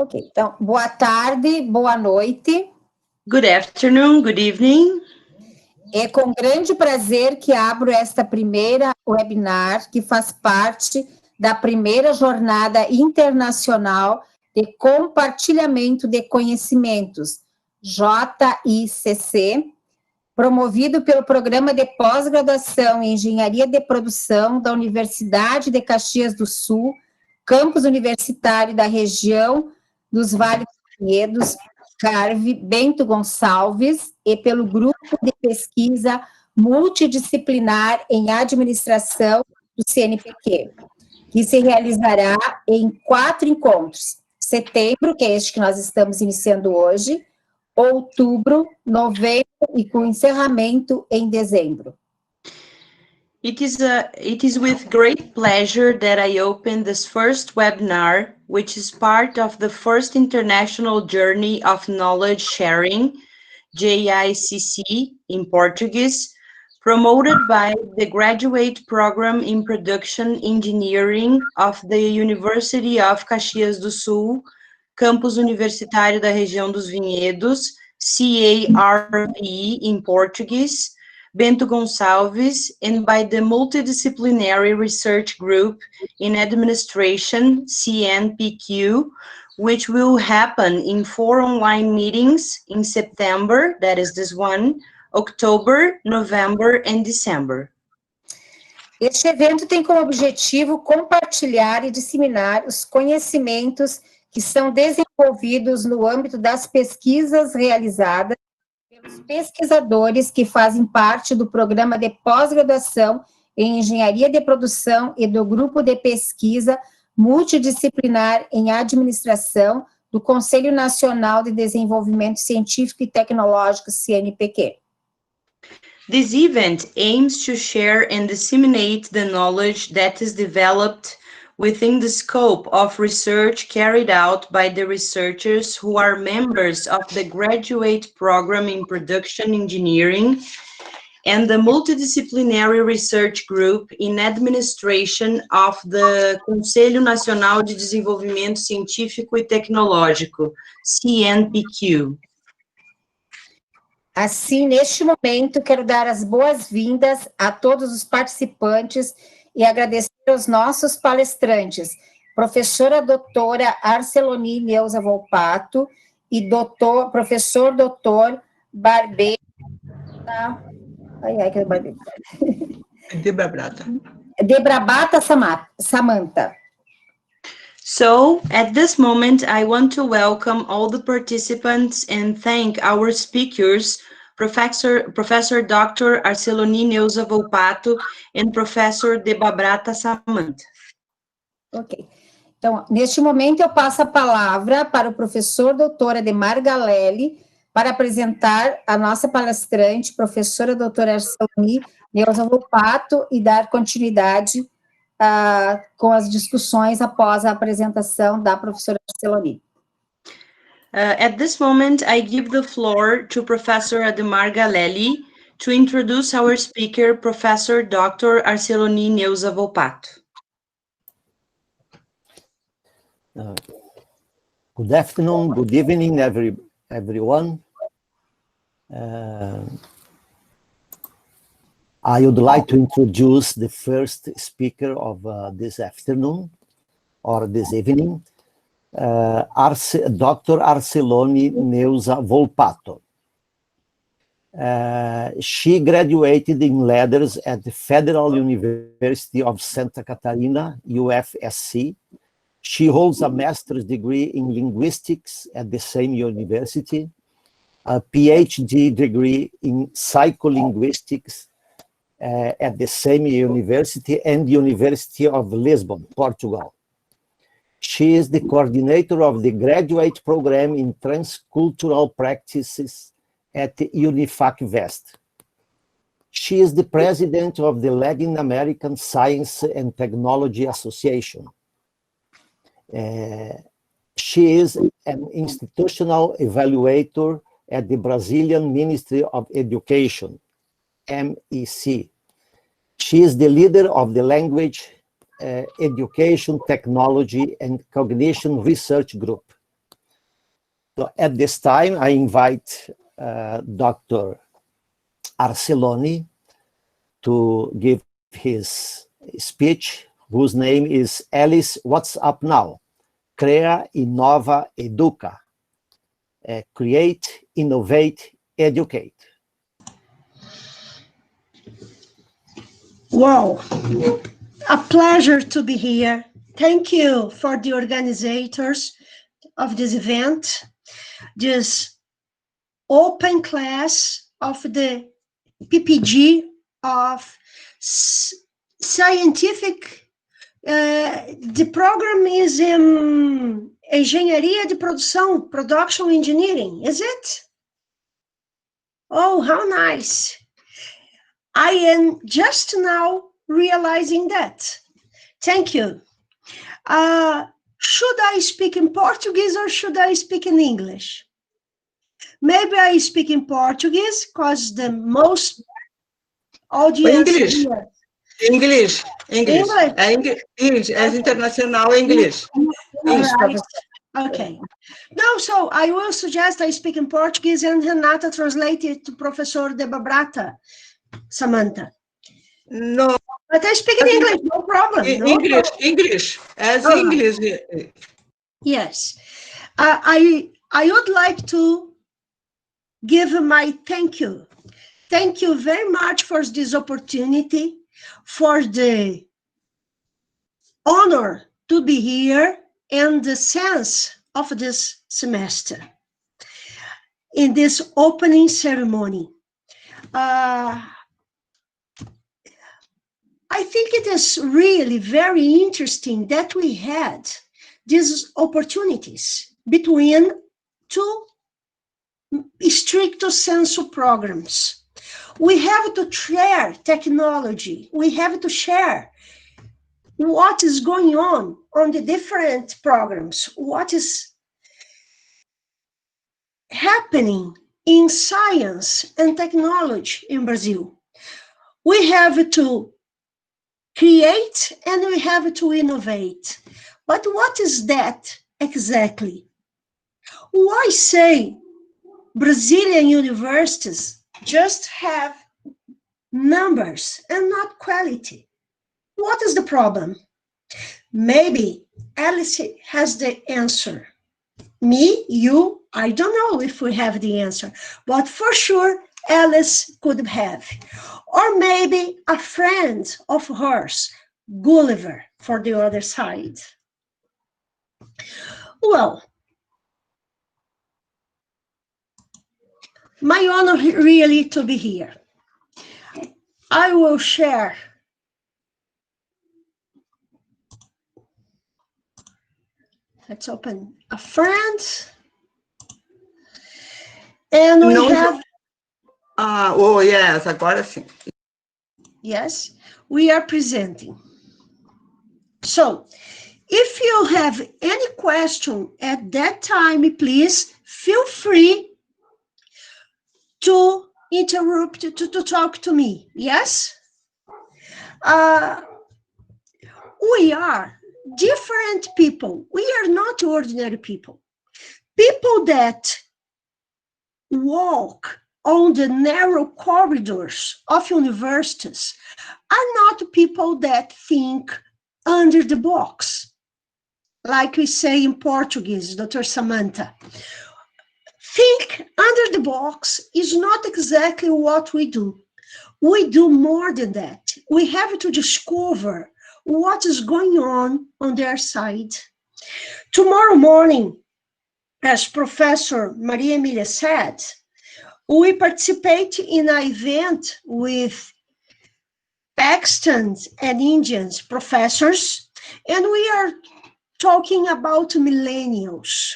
Ok, então, boa tarde, boa noite. Good afternoon, good evening. É com grande prazer que abro esta primeira webinar, que faz parte da primeira jornada internacional de compartilhamento de conhecimentos, JICC, promovido pelo Programa de Pós-Graduação em Engenharia de Produção da Universidade de Caxias do Sul, campus universitário da região dos Vales dos Vinhedos, CARV, Bento Gonçalves, e pelo Grupo de Pesquisa Multidisciplinar em Administração do CNPq, que se realizará em 4 encontros: setembro, que é este que nós estamos iniciando hoje, outubro, novembro e com encerramento em dezembro. It is with great pleasure that I open this first webinar, which is part of the first International Journey of Knowledge Sharing, JICC in Portuguese, promoted by the Graduate Program in Production Engineering of the University of Caxias do Sul, campus universitário da região dos Vinhedos, CARVE in Portuguese, Bento Gonçalves, and by the Multidisciplinary Research Group in Administration, CNPq, which will happen in 4 online meetings in September, that is this one, October, November, and December. Este evento tem como objetivo compartilhar e disseminar os conhecimentos que são desenvolvidos no âmbito das pesquisas realizadas pelos pesquisadores que fazem parte do programa de pós-graduação em Engenharia de Produção e do Grupo de Pesquisa Multidisciplinar em Administração do Conselho Nacional de Desenvolvimento Científico e Tecnológico, CNPq. This event aims to share and disseminate the knowledge that is developed within the scope of research carried out by the researchers who are members of the Graduate Program in Production Engineering and the Multidisciplinary Research Group in Administration of the Conselho Nacional de Desenvolvimento Científico e Tecnológico, CNPq. Assim, neste momento, quero dar as boas-vindas a todos os participantes e agradecer aos nossos palestrantes, professora doutora Arceloni Neuza Volpato e professor doutor Barbeta... que é Barbeta? Debrabata Samanta. So, at this moment, I want to welcome all the participants and thank our speakers, Professor Dr. Arceloni Neuza Volpato and Professor Debrabata Samanta. Ok. Então, neste momento, eu passo a palavra para o professor doutor Ademar Galelli para apresentar a nossa palestrante, professora doutora Arceloni Neuza Volpato, e dar continuidade com as discussões após a apresentação da professora Arceloni. At this moment, I give the floor to Professor Ademar Galelli to introduce our speaker, Professor Dr. Arceloni Neuza Volpato. Good afternoon, good evening, everyone. I would like to introduce the first speaker of this afternoon, or this evening, Dr. Arceloni Neuza Volpato. She graduated in letters at the Federal University of Santa Catarina, UFSC. She holds a master's degree in linguistics at the same university, a PhD degree in psycholinguistics at the same university and University of Lisbon, Portugal. She is the coordinator of the graduate program in transcultural practices at Unifac West. She is the president of the Latin American Science and Technology Association. She is an institutional evaluator at the Brazilian Ministry of Education, MEC. She is the leader of the Language, Education, Technology, and Cognition Research Group. at this time, I invite Dr. Arceloni to give his speech, whose name is Alice What's Up Now? Crea, Innova, Educa. Create, Innovate, Educate. Wow, a pleasure to be here. Thank you for the organizers of this event, this open class of the PPG of scientific. The program is in Engenharia de Produção, Production Engineering, is it? Oh, how nice. I am just now realizing that. Thank you. Should I speak in Portuguese or should I speak in English? Maybe I speak in Portuguese because the most audience here. English. As international English. Right. Okay. No, so I will suggest I speak in Portuguese and Renata translate it to Professor Deba Brata, Samantha. No. But I speak in English, no problem. English. As English. Yes. I would like to give my thank you. Thank you very much for this opportunity, for the honor to be here and the sense of this semester in this opening ceremony. I think it is really very interesting that we had these opportunities between two stricto sensu programs. We have to share technology. We have to share what is going on the different programs, what is happening in science and technology in Brazil. We have to create and we have to innovate. But what is that exactly? Why say Brazilian universities just have numbers and not quality? What is the problem? Maybe Alice has the answer. Me, you, I don't know if we have the answer, but for sure Alice could have. Or maybe a friend of hers, Gulliver, for the other side. Well, my honor really to be here. I will share let's open a friend. And we have... Oh, yes, agora sim. Yes, we are presenting. So, if you have any question at that time, please feel free to interrupt, to talk to me, yes? We are different people. We are not ordinary people. People that walk on the narrow corridors of universities are not people that think under the box. Like we say in Portuguese, Dr. Samantha. Think under the box is not exactly what we do. We do more than that. We have to discover what is going on their side. Tomorrow morning, as Professor Maria Emilia said, we participate in an event with Pakistans and Indians professors, and we are talking about millennials.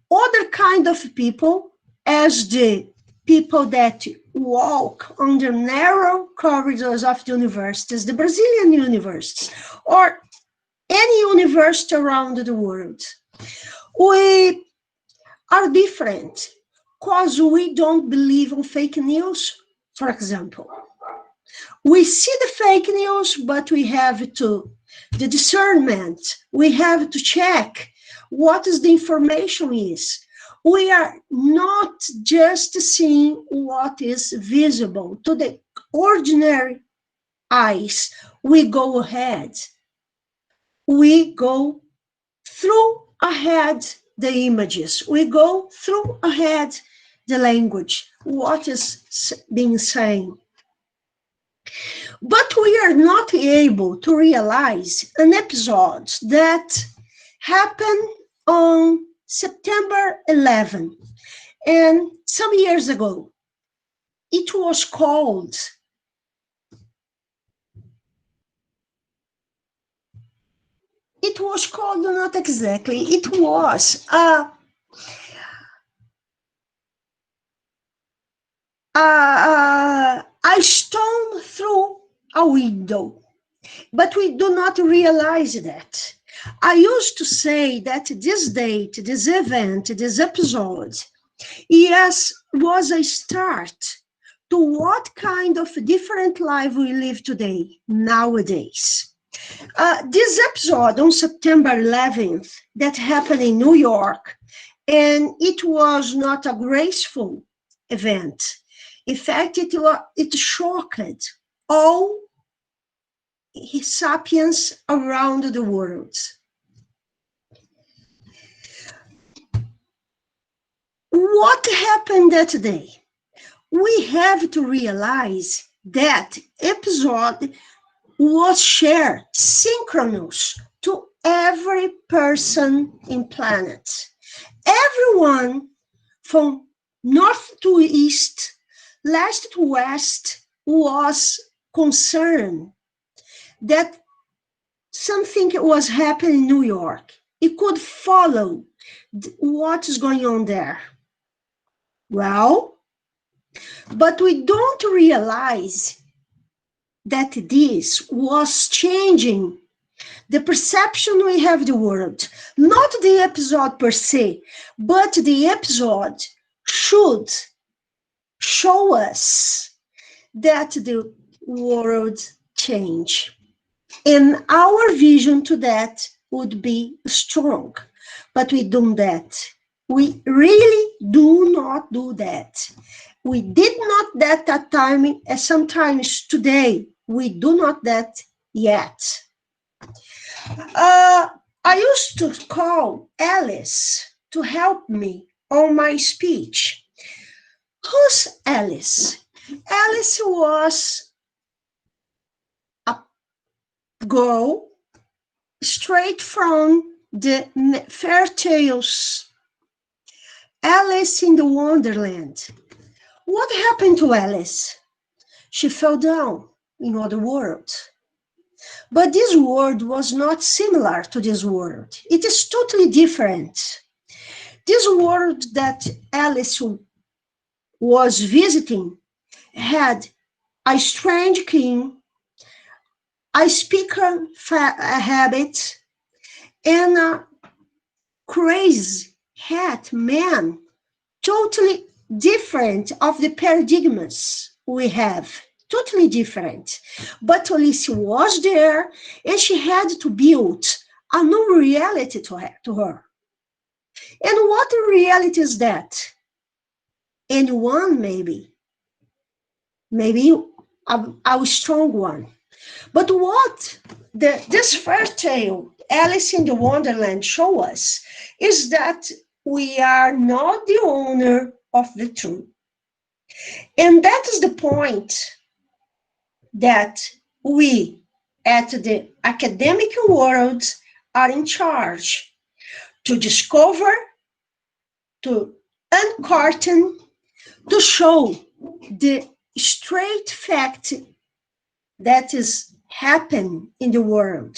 Other kind of people, as the people that walk on the narrow corridors of the universities, the Brazilian universities, or any university around the world. We are different because we don't believe in fake news, for example. We see the fake news, but we have to, the discernment, we have to check what is the information is. We are not just seeing what is visible to the ordinary eyes. We go ahead. We go through ahead the images. We go through ahead the language, what is being said. But we are not able to realize an episode that happened on September 11, and some years ago. It was called not exactly, it was a stone through a window, but we do not realize that. I used to say that this date, this event, this episode, yes, was a start to what kind of different life we live today, nowadays. This episode on September 11th that happened in New York, and it was not a graceful event. In fact, it shocked all sapiens around the world. What happened that day? We have to realize that episode was shared synchronous to every person in planet. Everyone from north to east, left to west was concerned that something was happening in New York. It could follow what is going on there. Well, but we don't realize that this was changing the perception we have of the world. Not the episode per se, but the episode should show us that the world change. And our vision to that would be strong, but we do that. We really do not do that. We did not that at time, and sometimes today we do not that yet. I used to call Alice to help me on my speech. Who's Alice? Alice was a girl straight from the fairy tales, Alice in the Wonderland. What happened to Alice? She fell down in other world. But this world was not similar to this world. It is totally different. This world that Alice was visiting had a strange king, a speaker habit, and a crazy hat man, totally different of the paradigms we have, totally different. But Alice was there, and she had to build a new reality to her. And what reality is that? Anyone, maybe a strong one. But what this fairy tale, Alice in the Wonderland, show us is that we are not the owner of the truth. And that is the point that we at the academic world are in charge to discover, to uncarton, to show the straight fact that is happening in the world,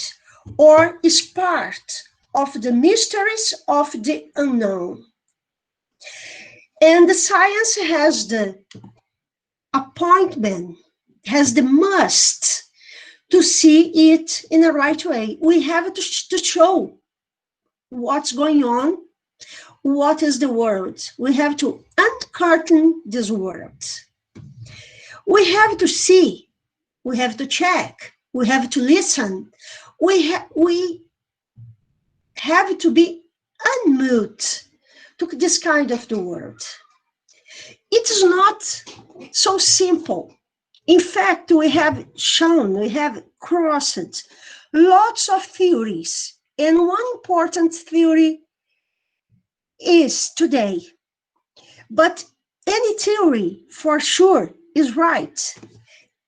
or is part of the mysteries of the unknown. And the science has the appointment, has the must to see it in the right way. We have to show what's going on, what is the world. We have to uncurtain this world. We have to see, we have to check, we have to listen, we have to be unmute to this kind of the world. It is not so simple. In fact, we have crossed lots of theories, and one important theory is today. But any theory, for sure, is right.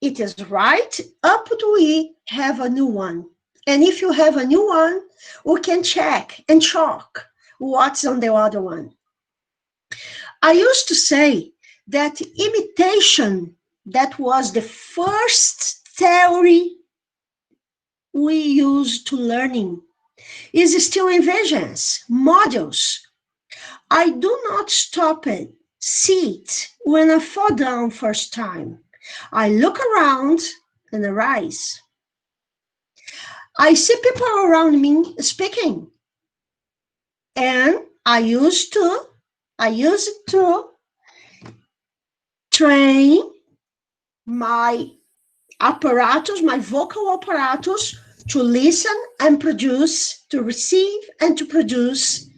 It is right up to we have a new one. And if you have a new one, we can check and chalk what's on the other one. I used to say that imitation, that was the first theory we use to learning, is still in visions, models. I do not stop it, see it when I fall down first time. I look around and arise. I see people around me speaking, and I used to train my apparatus, my vocal apparatus, to listen and produce, to receive and to produce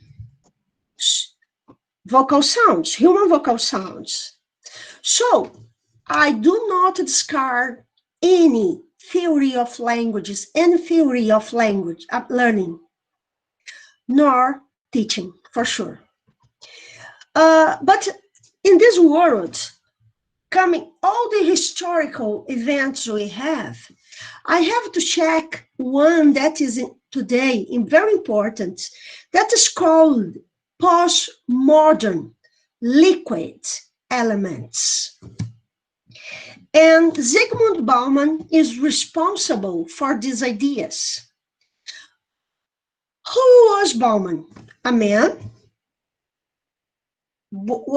vocal sounds, human vocal sounds. So I do not discard any theory of languages, any theory of language learning, nor teaching, for sure. But in this world, coming all the historical events we have, I have to check one that is today very important, that is called postmodern liquid elements. And Zygmunt Bauman is responsible for these ideas. Who was Bauman? A man.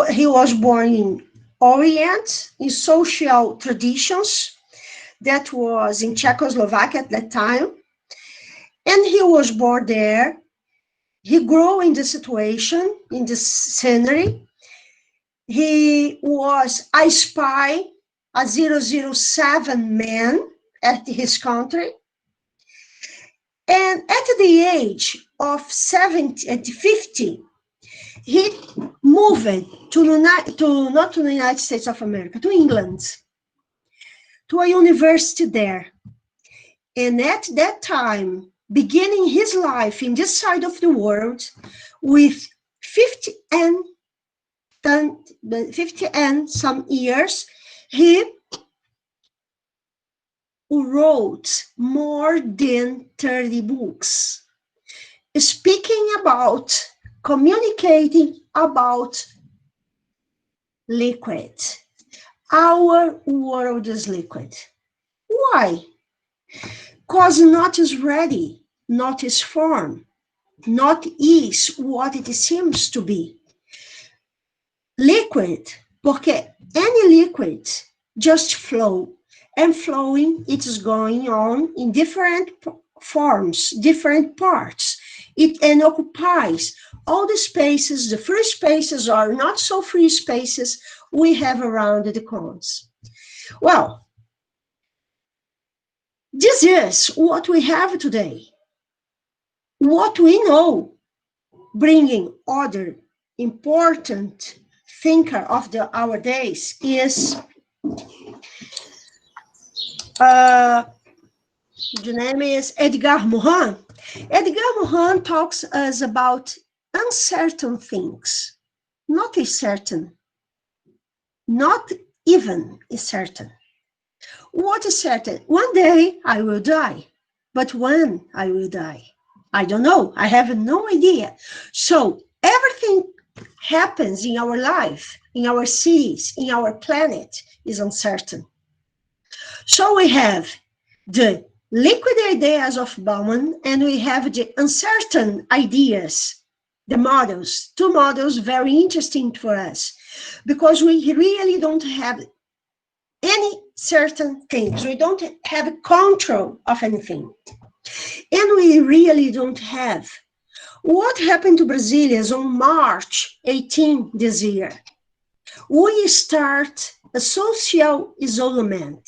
He was born in Orient, in social traditions, that was in Czechoslovakia at that time. And he was born there. He grew in this situation, in this scenery. He was a spy, a 007 man at his country. And at the age of 50, he moved not to the United States of America, to England, to a university there. And at that time, beginning his life in this side of the world, with 50 and some years, he wrote more than 30 books, speaking about, communicating about liquid. Our world is liquid. Why? Because not is ready, not is form, not is what it seems to be. Liquid, porque any liquid just flow, and flowing, it is going on in different forms, different parts. It occupies all the spaces, the free spaces or not so free spaces we have around the cones. Well, this is what we have today. What we know, bringing other important thinker of our days, is the name is Edgar Morin. Edgar Morin talks us about uncertain things, not is certain, not even is certain. What is certain? One day I will die, but when I will die, I don't know. I have no idea. So everything happens in our life, in our cities, in our planet is uncertain. So we have the liquid ideas of Bauman, and we have the uncertain ideas, the models, two models very interesting for us, because we really don't have any certain things. We don't have control of anything. And we really don't have. What happened to Brazilians on March 18 this year? We start a social isolation.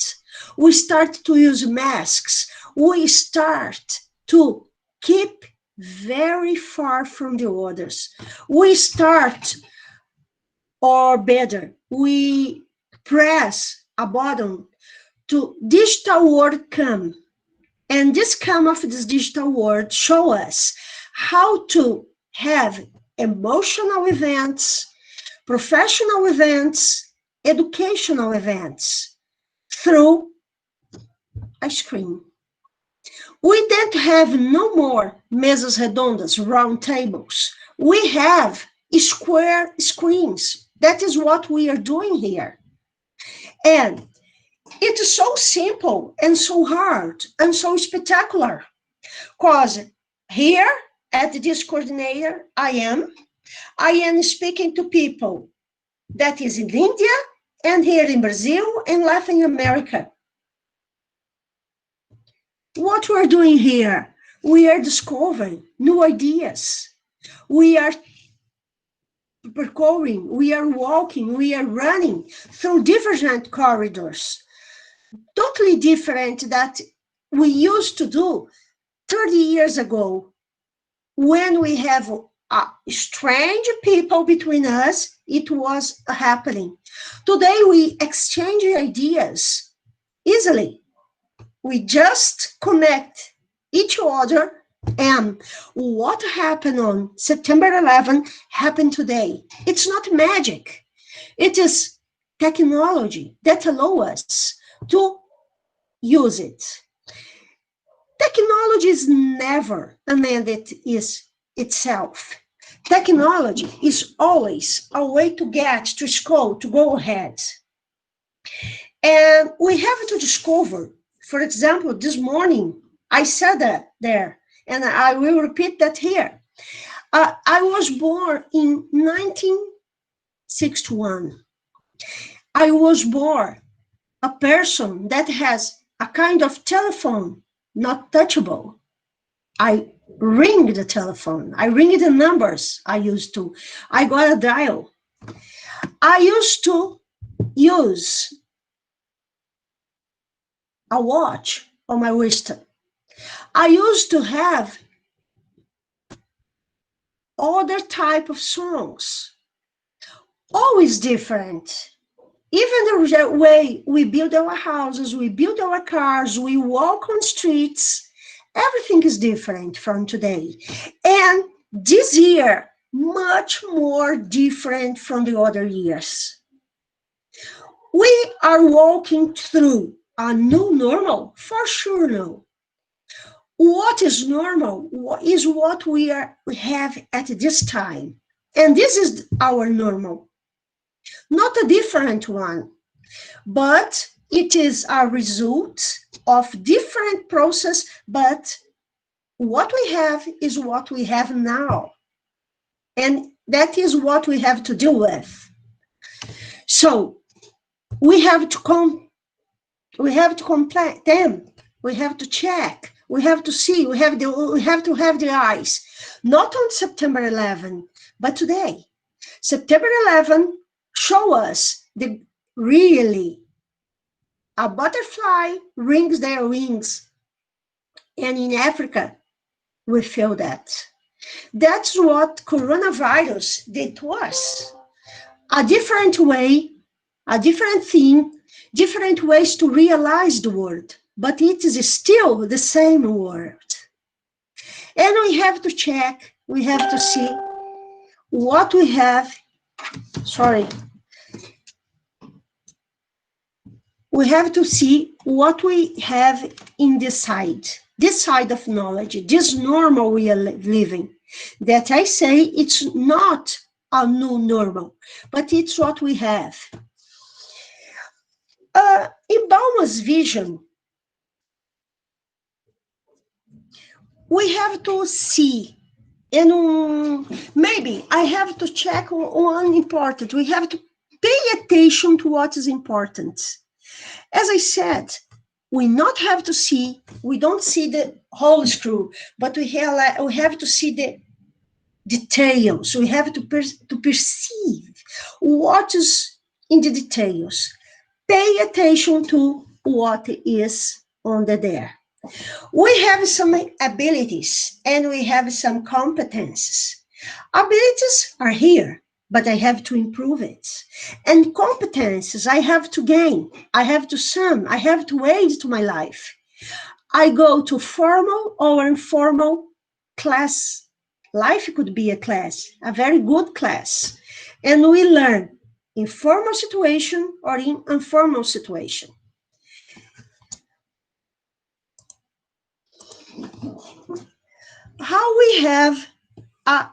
We start to use masks. We start to keep very far from the others. We start, or better, we press a button to digital world come. And this come of this digital world show us how to have emotional events, professional events, educational events through a screen. We don't have no more mesas redondas, round tables. We have square screens. That is what we are doing here. And it is so simple and so hard and so spectacular. Because here at this coordinator, I am speaking to people that is in India and here in Brazil and Latin America. What we're doing here, we are discovering new ideas. We are percoursing, we are walking, we are running through different corridors, totally different that we used to do 30 years ago, when we have strange people between us, it was happening. Today, we exchange ideas easily. We just connect each other, and what happened on September 11 happened today. It's not magic. It is technology that allows us to use it. Technology is never an end itself. Technology is always a way to get to school, to go ahead. And we have to discover, for example, this morning, I said that there, and I will repeat that here. I was born in 1961. I was born a person that has a kind of telephone, not touchable. I ring the telephone. I ring the numbers I used to. I got a dial. I used to use a watch on my wrist. I used to have other type of songs, always different. Even the way we build our houses, we build our cars, we walk on streets, everything is different from today. And this year, much more different from the other years. We are walking through a new normal? For sure, no. What is normal is what we have at this time. And this is our normal. Not a different one, but it is a result of different process, but what we have is what we have now. And that is what we have to deal with. So we have to complain, we have to check, we have to see, we have to have the eyes, not on September 11, but today. September 11 show us the really a butterfly rings their wings, and in Africa we feel that. That's what coronavirus did to us. A different way, a different thing, different ways to realize the world, but it is still the same world. And we have to check, we have to see what we have. We have to see what we have in this side of knowledge, this normal we are living. That I say it's not a new normal, but it's what we have. In Bauman's vision, we have to see, and maybe I have to check on important. We have to pay attention to what is important. As I said, we not have to see, we don't see the whole screw, but we have to see the details. We have to perceive what is in the details. Pay attention to what is on there. We have some abilities and we have some competences. Abilities are here, but I have to improve it. And competences I have to gain, I have to sum, I have to aid to my life. I go to formal or informal class. Life could be a class, a very good class. And we learn in formal situation or in informal situation. How we have a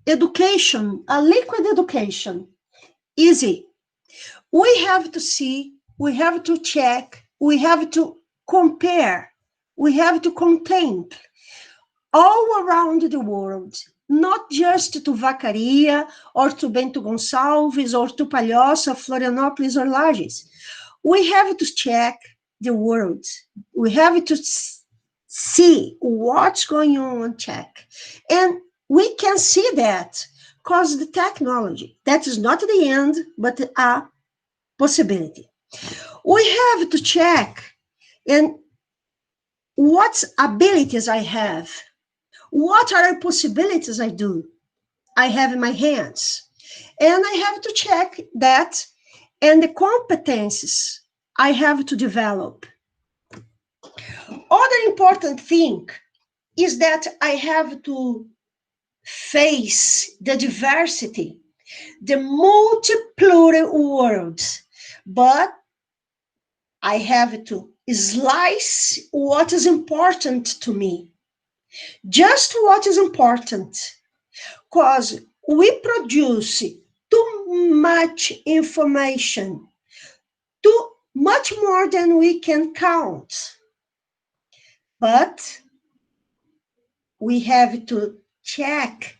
education, a liquid education, easy. We have to see, we have to check, we have to compare, we have to contemplate all around the world, not just to Vacaria or to Bento Gonçalves or to Palhoça, Florianópolis or Lages. We have to check the world. We have to see what's going on, check. And we can see that because the technology, that is not the end, but a possibility. We have to check and what abilities I have. What are the possibilities I have in my hands? And I have to check that and the competencies I have to develop. Other important thing is that I have to face the diversity, the multi-plural worlds, but I have to slice what is important to me. Just what is important, because we produce too much information, too much more than we can count. But we have to check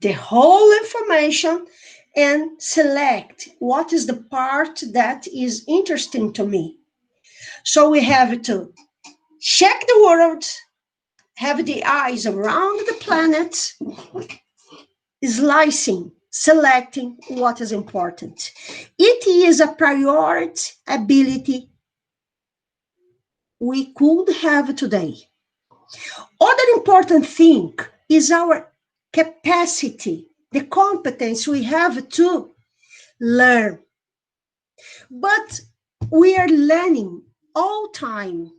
the whole information and select what is the part that is interesting to me. So we have to check the world, have the eyes around the planet, slicing, selecting what is important. It is a priority ability we could have today. Other important thing is our capacity, the competence we have to learn. But we are learning all time.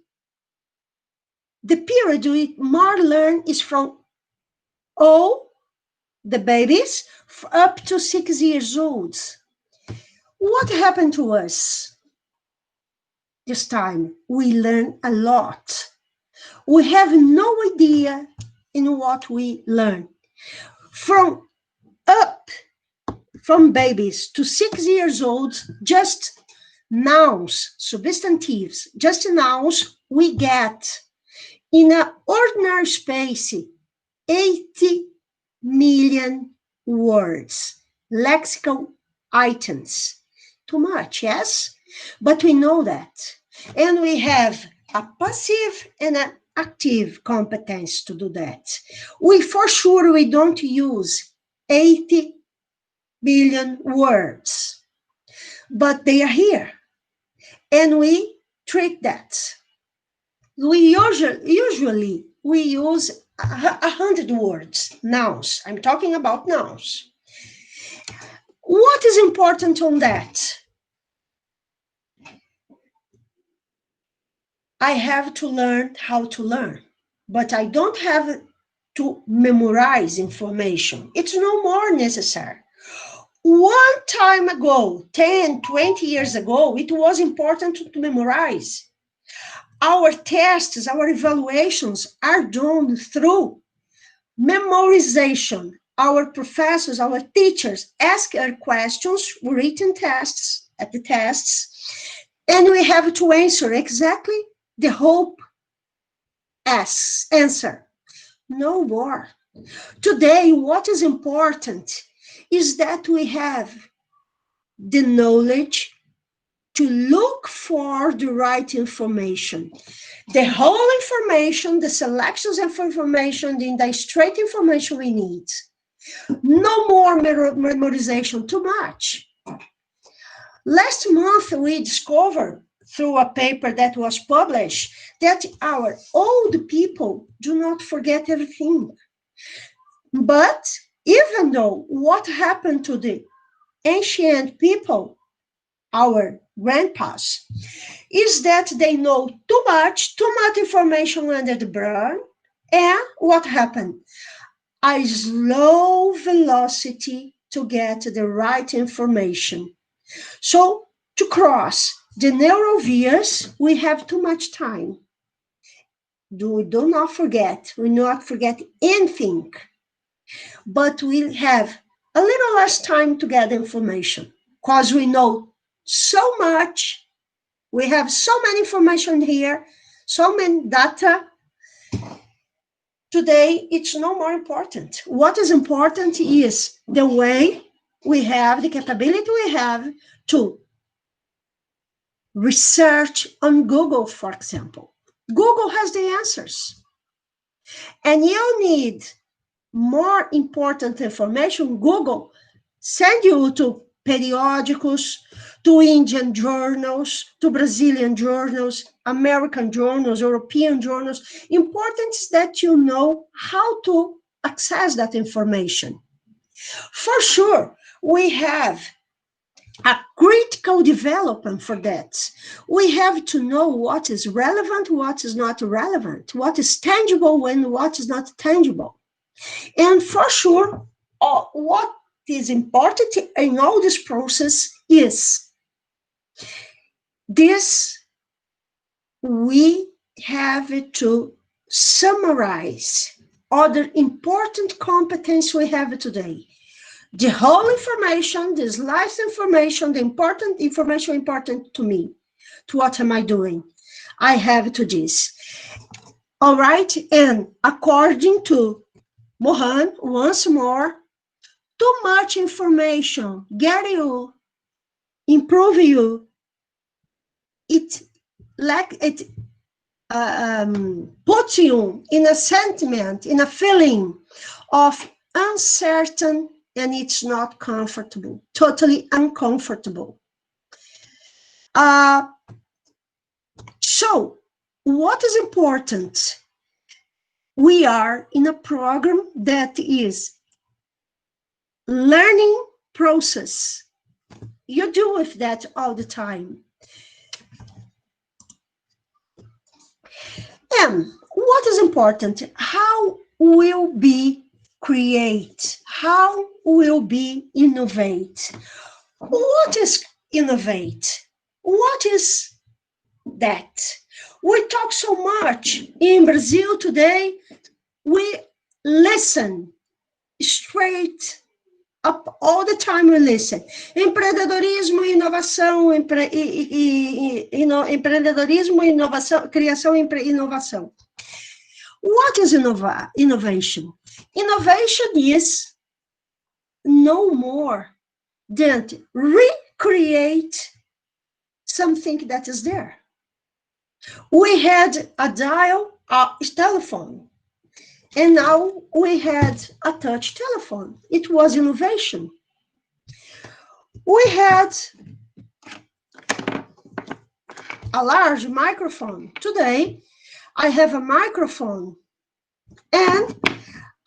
The period we more learn is from all the babies up to 6 years old. What happened to us this time? We learn a lot. We have no idea in what we learn. From babies to 6 years old, just nouns, substantives, just nouns, we get in an ordinary space 80 million words, lexical items. Too much, yes? But we know that. And we have a passive and an active competence to do that. For sure, we don't use 80 billion words, but they are here. And we treat that. We usually we use 100 words, nouns. I'm talking about nouns. What is important on that? I have to learn how to learn, but I don't have to memorize information. It's no more necessary. One time ago, 10, 20 years ago, it was important to memorize. Our tests, our evaluations are done through memorization. Our professors, our teachers ask our questions, written tests, at the tests, and we have to answer exactly the whole answer. No more. Today, what is important is that we have the knowledge to look for the right information. The whole information, the selections of information, the straight information we need. No more memorization, too much. Last month, we discovered through a paper that was published that our old people do not forget everything. But even though what happened to the ancient people, our grandpas, is that they know too much information under the burn, and what happened? A slow velocity to get the right information. So to cross the neural vias, we have too much time. We do not forget anything, but we have a little less time to get information because we know so much. We have so many information here, so many data. Today, it's no more important. What is important is the way we have, the capability we have to research on Google, for example. Google has the answers. And you need more important information, Google send you to periodicals, to Indian journals, to Brazilian journals, American journals, European journals. Important is that you know how to access that information. For sure, we have a critical development for that. We have to know what is relevant, what is not relevant, what is tangible and what is not tangible. And for sure, what is important in all this process is this: we have to summarize other important competence we have today. The whole information, this last information, the important information important to me, to what am I doing? I have to this. All right, and according to Mohan, once more, too much information get you, improve you. It puts you in a sentiment, in a feeling of uncertain, and it's not comfortable, totally uncomfortable. So, what is important? We are in a program that is learning process. You deal with that all the time. And what is important? How will we create? How will we innovate? What is innovate? What is that? We talk so much in Brazil today. We listen straight up all the time. We listen. Empreendedorismo, inovação, empreendedorismo, inovação, criação e inovação. What is innovation? Innovation is no more than recreate something that is there. We had a dial, a telephone, and now we had a touch telephone. It was innovation. We had a large microphone. Today, I have a microphone, and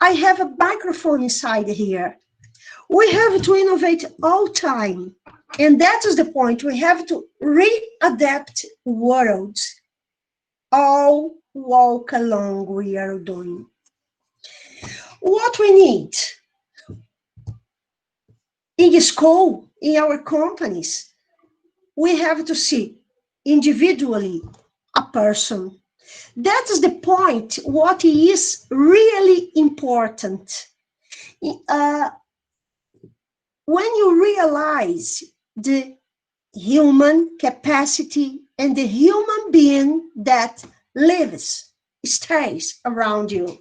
I have a microphone inside here. We have to innovate all time, and that is the point. We have to readapt worlds. All walk along we are doing. What we need in school, in our companies, we have to see individually a person. That is the point, what is really important. When you realize the human capacity and the human being that lives, stays around you,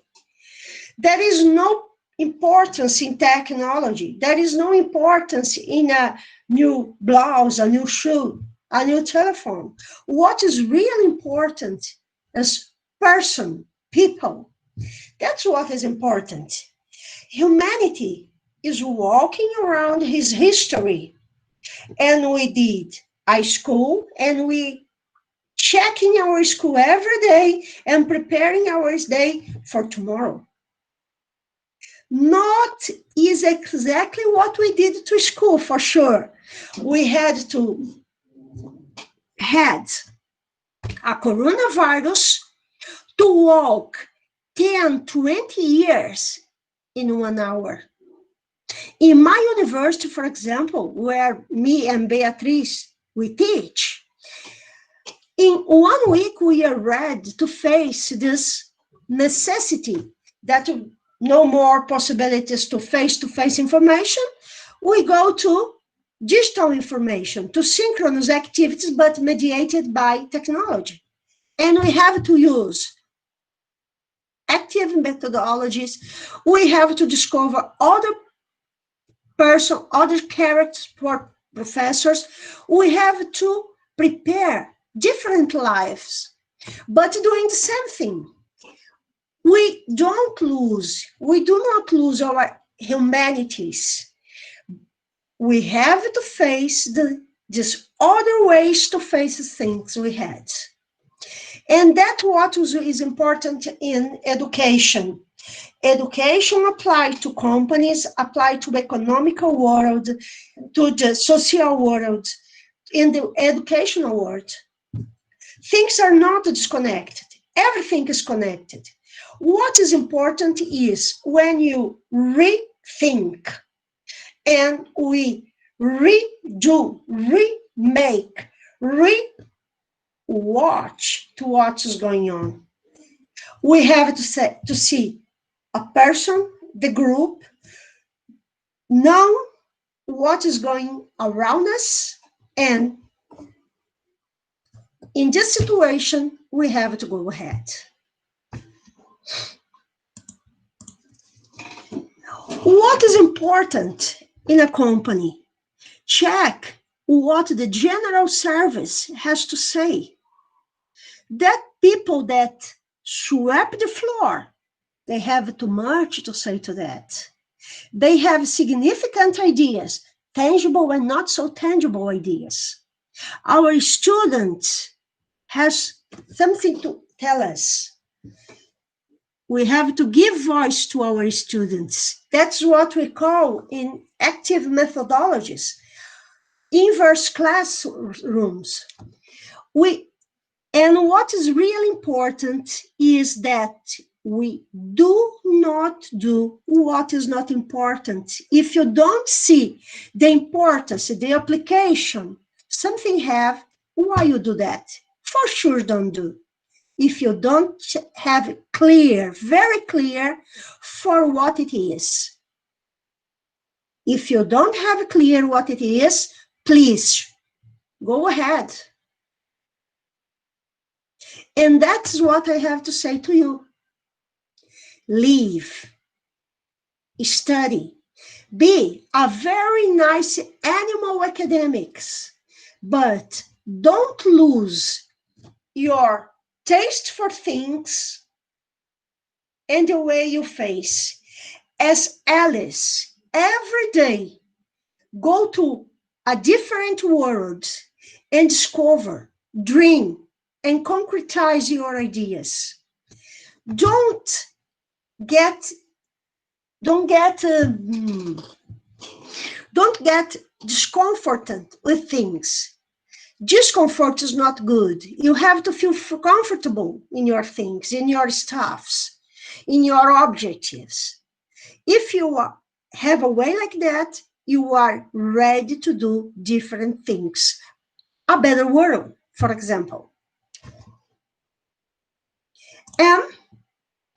there is no importance in technology. There is no importance in a new blouse, a new shoe, a new telephone. What is really important is person, people. That's what is important. Humanity is walking around his history. And we did a school, and we checking our school every day and preparing our day for tomorrow. Not is exactly what we did to school, for sure. We had a coronavirus to walk 10, 20 years in 1 hour. In my university, for example, where me and Beatriz, we teach, in 1 week, we are ready to face this necessity that no more possibilities to face-to-face information. We go to digital information, to synchronous activities, but mediated by technology. And we have to use active methodologies. We have to discover other characters for professors. We have to prepare different lives, but doing the same thing. We do not lose our humanities. We have to face these other ways to face things we had. And that's what is important in education. Education applied to companies, applied to the economical world, to the social world, in the educational world. Things are not disconnected. Everything is connected. What is important is when you rethink and we redo, remake, watch to what is going on. We have to see a person, the group, know what is going around us, and in this situation, we have to go ahead. What is important in a company? Check what the general service has to say. That people that sweep the floor, they have too much to say to that. They have significant ideas, tangible and not so tangible ideas. Our student has something to tell us. We have to give voice to our students. That's what we call in active methodologies, inverse classrooms. And what is really important is that we do not do what is not important. If you don't see the importance, the application, something have, why you do that? For sure don't do. If you don't have clear, very clear for what it is. If you don't have clear what it is, please go ahead. And that's what I have to say to you. Live, study, be a very nice animal academics, but don't lose your taste for things and the way you face. As Alice, every day, go to a different world and discover, dream, and concretize your ideas. Don't get discomforted with things. Discomfort is not good. You have to feel comfortable in your things, in your stuffs, in your objectives. If you have a way like that, you are ready to do different things. A better world, for example. And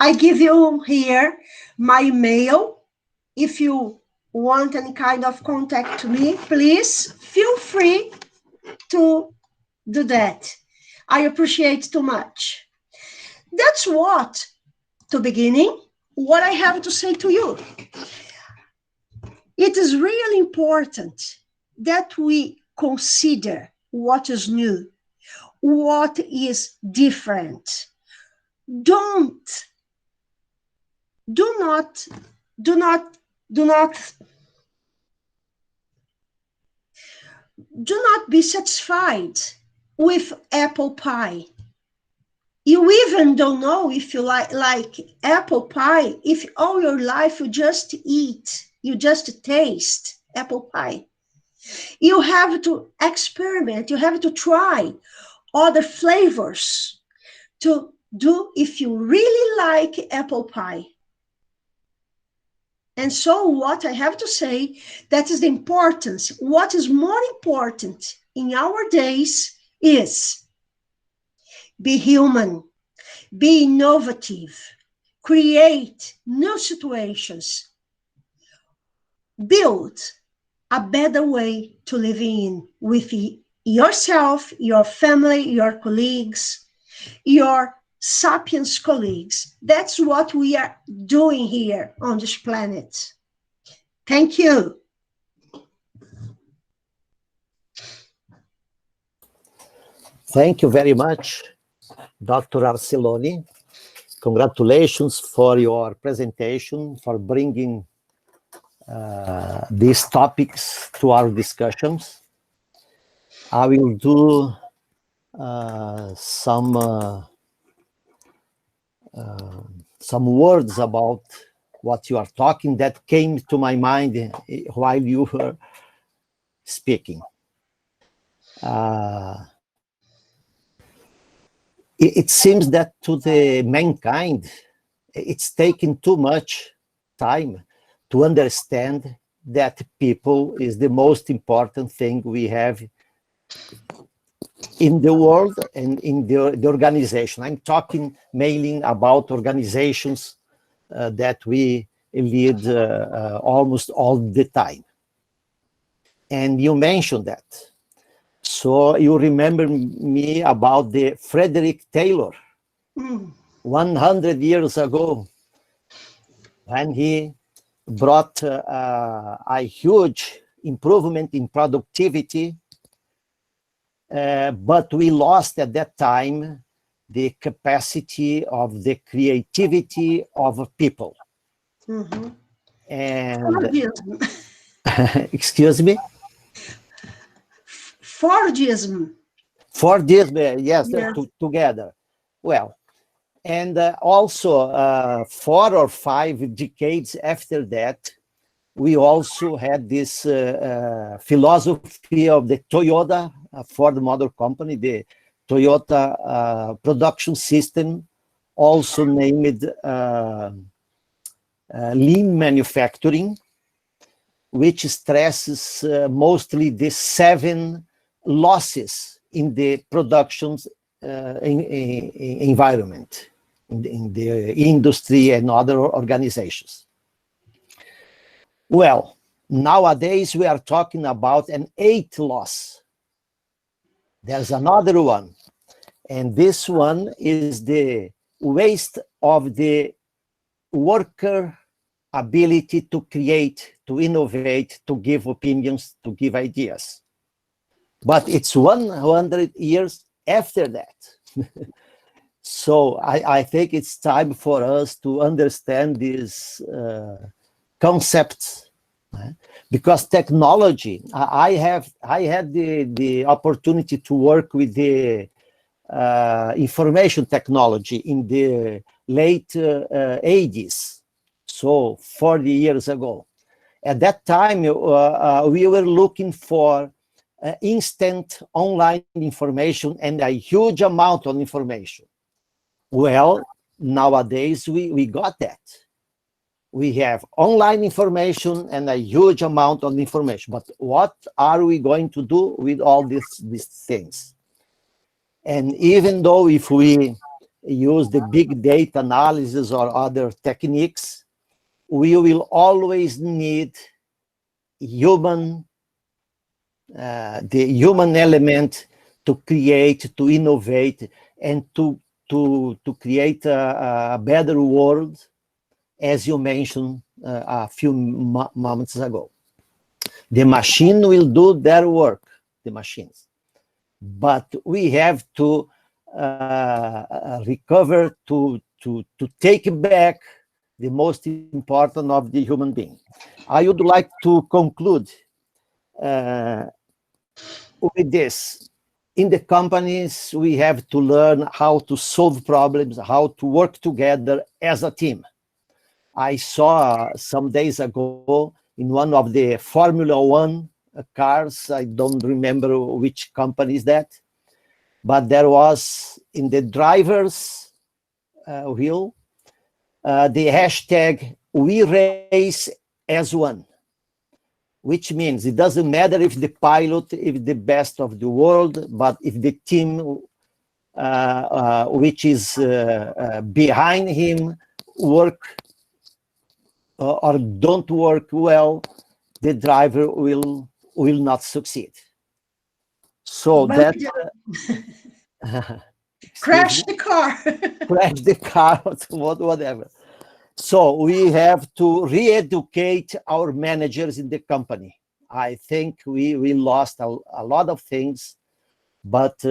I give you here my email. If you want any kind of contact to me, please feel free to do that. I appreciate too much. That's what, to beginning, what I have to say to you. It is really important that we consider what is new, what is different. Do not be satisfied with apple pie. You even don't know if you like apple pie, if all your life you just eat, you just taste apple pie. You have to experiment, you have to try other flavors to do if you really like apple pie. And so what I have to say, that is the importance. What is more important in our days is be human, be innovative, create new situations, build a better way to live in with yourself, your family, your colleagues, your sapiens colleagues. That's what we are doing here on this planet. Thank you. Thank you very much, Dr. Arceloni. Congratulations for your presentation, for bringing these topics to our discussions. I will do some words about what you are talking that came to my mind while you were speaking. It seems that to the mankind, it's taken too much time to understand that people is the most important thing we have in the world and in the organization. I'm talking mainly about organizations that we lead almost all the time. And you mentioned that. So you remember me about the Frederick Taylor, 100 years ago, when he brought a huge improvement in productivity, but we lost at that time the capacity of the creativity of people. Mm-hmm. And excuse me? Fordism. Fordism, yes, Yeah. together. Well, and also 4 or 5 decades after that, we also had this philosophy of the Toyota Ford Motor Company, the Toyota production system, also named lean manufacturing, which stresses mostly the 7 losses in the production environment, in the industry and other organizations. Well, nowadays we are talking about an 8th loss. There's another one, and this one is the waste of the worker ability to create, to innovate, to give opinions, to give ideas. But it's 100 years after that. So I think it's time for us to understand these concepts, because technology, I had the opportunity to work with the information technology in the late 80s, so 40 years ago. At that time, we were looking for instant online information and a huge amount of information. Well, nowadays we got that. We have online information and a huge amount of information. But what are we going to do with all these things? And even though if we use the big data analysis or other techniques, we will always need the human element to create, to innovate, and to create a better world, as you mentioned a few moments ago. The machine will do their work, the machines. But we have to recover, to take back the most important of the human being. I would like to conclude with this. in the companies, we have to learn how to solve problems, how to work together as a team. I saw some days ago in one of the Formula One cars, I don't remember which company is that, but there was in the driver's wheel, the hashtag "We Race as One," which means it doesn't matter if the pilot is the best of the world, but if the team which is behind him work or don't work well, the driver will not succeed. So But that crash the car. crash the car, whatever. So we have to re-educate our managers in the company. I think we lost a lot of things, but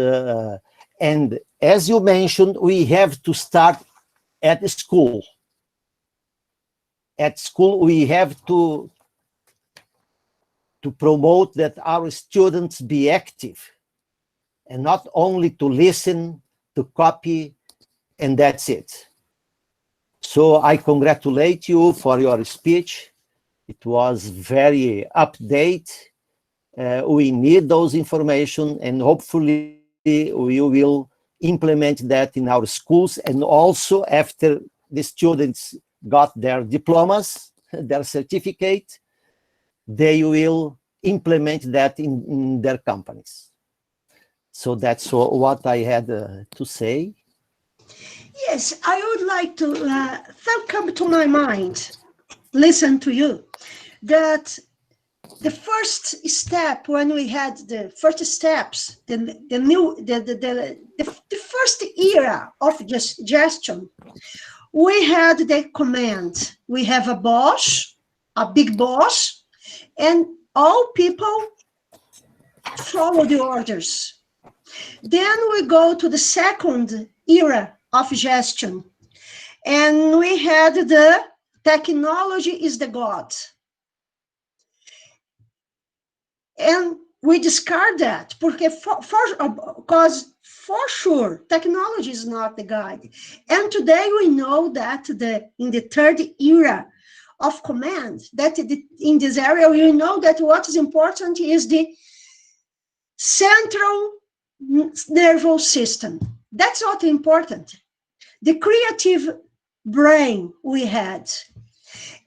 and as you mentioned, we have to start at school. At school, we have to promote that our students be active and not only to listen, to copy, and that's it. So I congratulate you for your speech. It was very update. We need those information, and hopefully we will implement that in our schools, and also after the students got their diplomas, their certificate, they will implement that in their companies. So that's what I had to say. Yes, I would like to come to my mind, listen to you, that the first step when we had the first steps, the first era of gestion, we had the command. We have a boss, a big boss, and all people follow the orders. Then we go to the second era of gestion, and we had the technology is the God. And we discard that because for sure technology is not the guide. And today we know that in the third era of command, that in this area we know that what is important is the central nervous system. That's what important. The creative brain we had.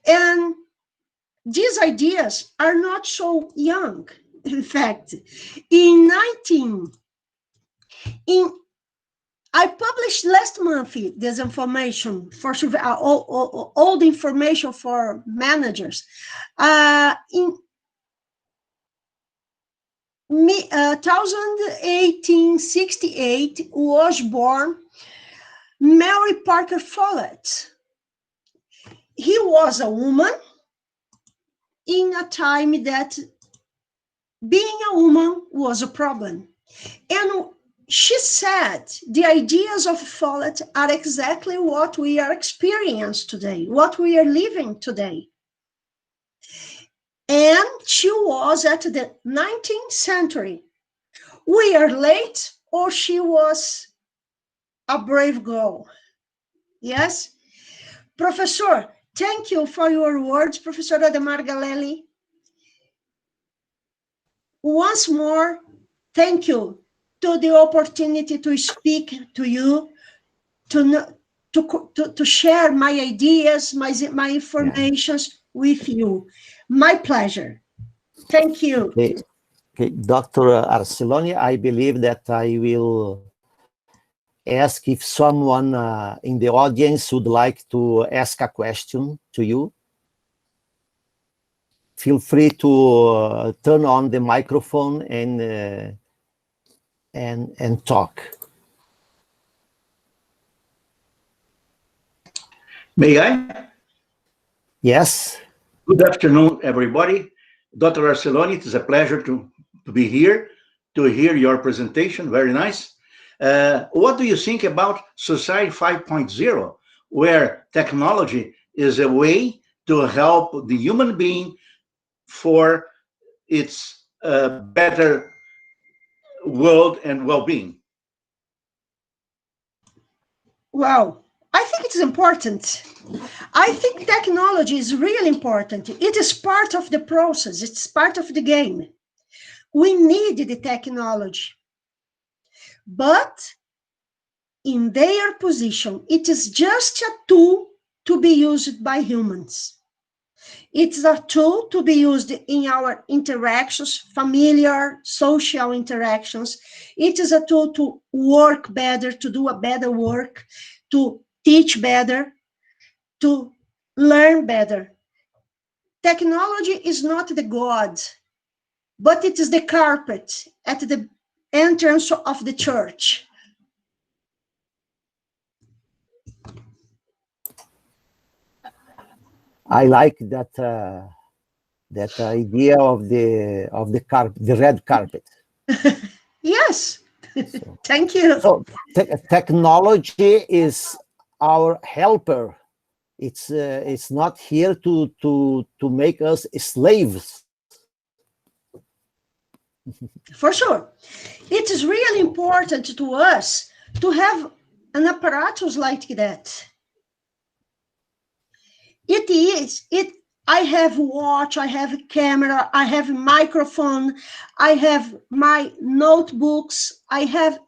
And these ideas are not so young. In fact, I published last month this information for all the information for managers. In 1868 was born Mary Parker Follett. He was a woman in a time that being a woman was a problem. And she said the ideas of Follett are exactly what we are experiencing today, what we are living today. And she was at the 19th century. We are late, or she was a brave girl. Yes? Professor, thank you for your words, Professor Ademar Galelli. Once more, thank you to the opportunity to speak to you, to share my ideas, my informations with you. My pleasure. Thank you. Okay. Dr. Arceloni, I believe that I will ask if someone in the audience would like to ask a question to you. Feel free to turn on the microphone and talk. May I? Yes. Good afternoon, everybody. Dr. Arceloni, it is a pleasure to be here, to hear your presentation. Very nice. What do you think about Society 5.0, where technology is a way to help the human being for its better world and well-being? Well, I think it is important. I think technology is really important. It is part of the process. It's part of the game. We need the technology. But in their position, it is just a tool to be used by humans. It's a tool to be used in our interactions, familiar, social interactions. It is a tool to work better, to do a better work, to teach better, to learn better. Technology is not the God, but it is the carpet at the entrance of the church. I like that that idea of the red carpet. Yes, So, thank you. so technology is our helper. It's not here to make us slaves. For sure. It is really important to us to have an apparatus like that. It is, I have watch, I have a camera, I have a microphone, I have my notebooks, I have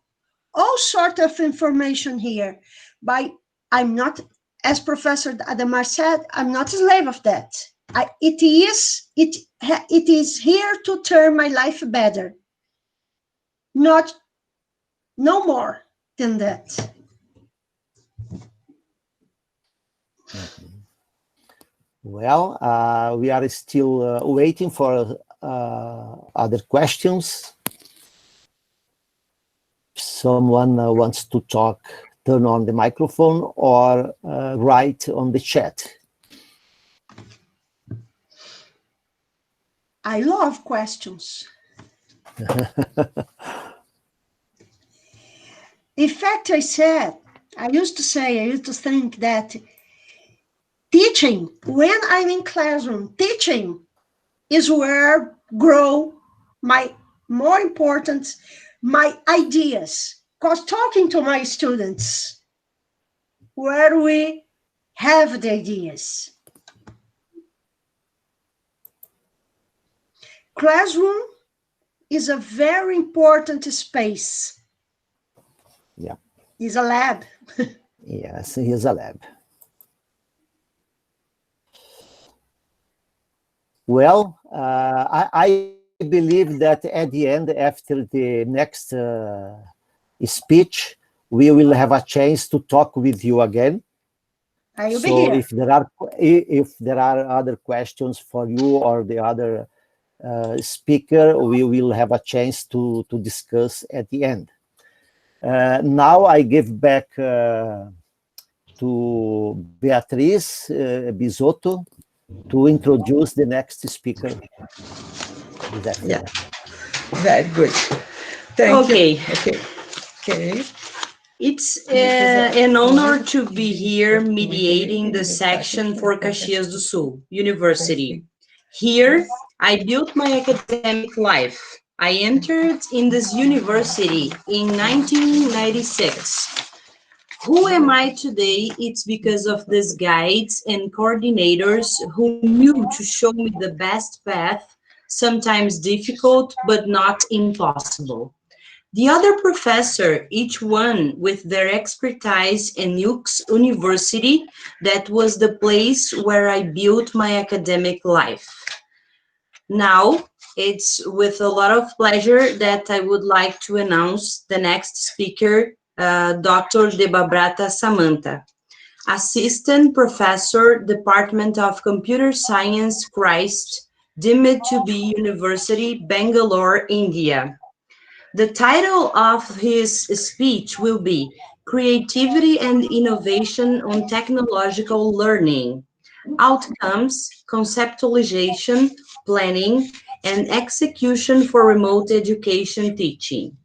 all sort of information here. I'm not, as Professor Ademar said, I'm not a slave of that. It is here to turn my life better. No more than that. Well, we are still waiting for other questions. If someone wants to talk, turn on the microphone or write on the chat. I love questions. In fact, I used to think that teaching, when I'm in classroom, teaching is where grow my ideas. Because talking to my students, where we have the ideas. Classroom is a very important space. Yeah. It's a lab. Yes, here's a lab. Well, I believe that at the end, after the next speech, we will have a chance to talk with you again. I will be So here. if there are other questions for you or the other speaker, we will have a chance to discuss at the end. Now I give back to Beatriz Bisotto to introduce the next speaker. Yeah, very good. Thank Okay. you. Okay. It's an honor to be here mediating the section for Caxias do Sul University. Here, I built my academic life. I entered in this university in 1996. Who am I today? It's because of these guides and coordinators who knew to show me the best path, sometimes difficult, but not impossible. The other professor, each one with their expertise in UX University, that was the place where I built my academic life. Now, it's with a lot of pleasure that I would like to announce the next speaker, Dr. Debabrata Samantha, Assistant Professor, Department of Computer Science, Christ, GMT University, Bangalore, India. The title of his speech will be Creativity and Innovation on Technological Learning, Outcomes, Conceptualization, Planning, and Execution for Remote Education Teaching.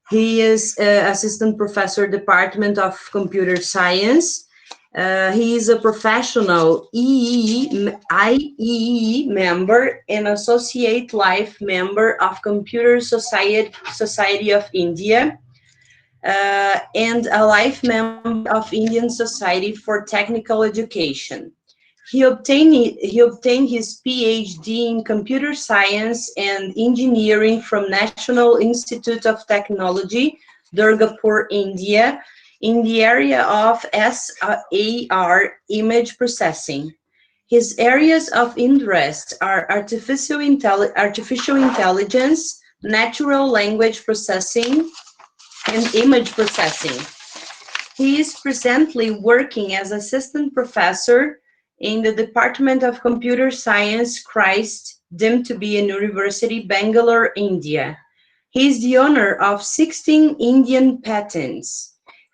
He is Assistant Professor, Department of Computer Science, He is a professional IEE member and associate life member of Computer Society of India, and a life member of Indian Society for Technical Education. He obtained his PhD in computer science and engineering from National Institute of Technology, Durgapur, India, in the area of SAR image processing. His areas of interest are artificial intelligence, natural language processing, and image processing. He is presently working as assistant professor in the Department of Computer Science, Christ, deemed to be a University, Bangalore, India. He is the owner of 16 Indian patents.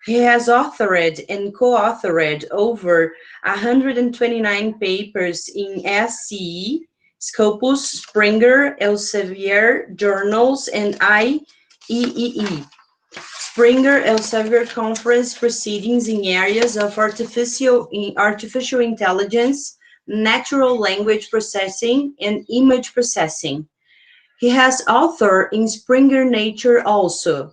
He has authored and co-authored over 129 papers in SCE, Scopus, Springer, Elsevier journals, and IEEE. Springer Elsevier conference proceedings in areas of artificial intelligence, natural language processing, and image processing. He has authored in Springer Nature also.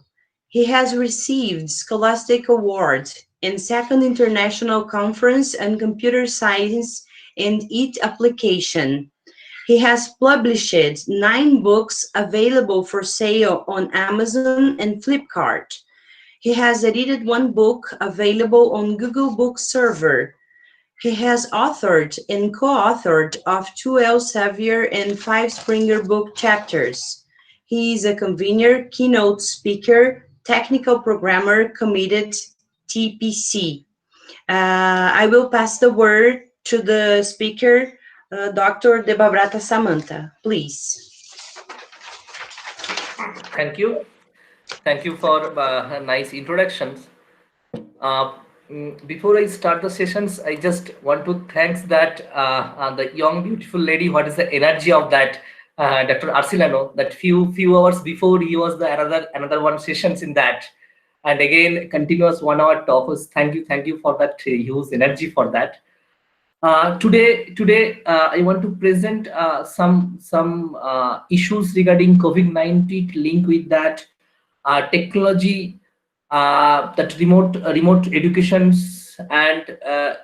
He has received Scholastic Award and Second International Conference on Computer Science and its Application. He has published 9 books available for sale on Amazon and Flipkart. He has edited 1 book available on Google Book Server. He has authored and co-authored of 2 Elsevier and 5 Springer book chapters. He is a convener, keynote speaker, technical programmer, committed TPC. I will pass the word to the speaker, Dr. Debabrata Samantha, please. Thank you. Thank you for nice introductions. Before I start the sessions, I just want to thank that the young beautiful lady. What is the energy of that Dr. Arcelano? That few hours before he was the another one sessions in that, and again continuous 1 hour talks. Thank you for that huge energy for that. Today I want to present some issues regarding COVID-19 linked with that technology, that remote educations, and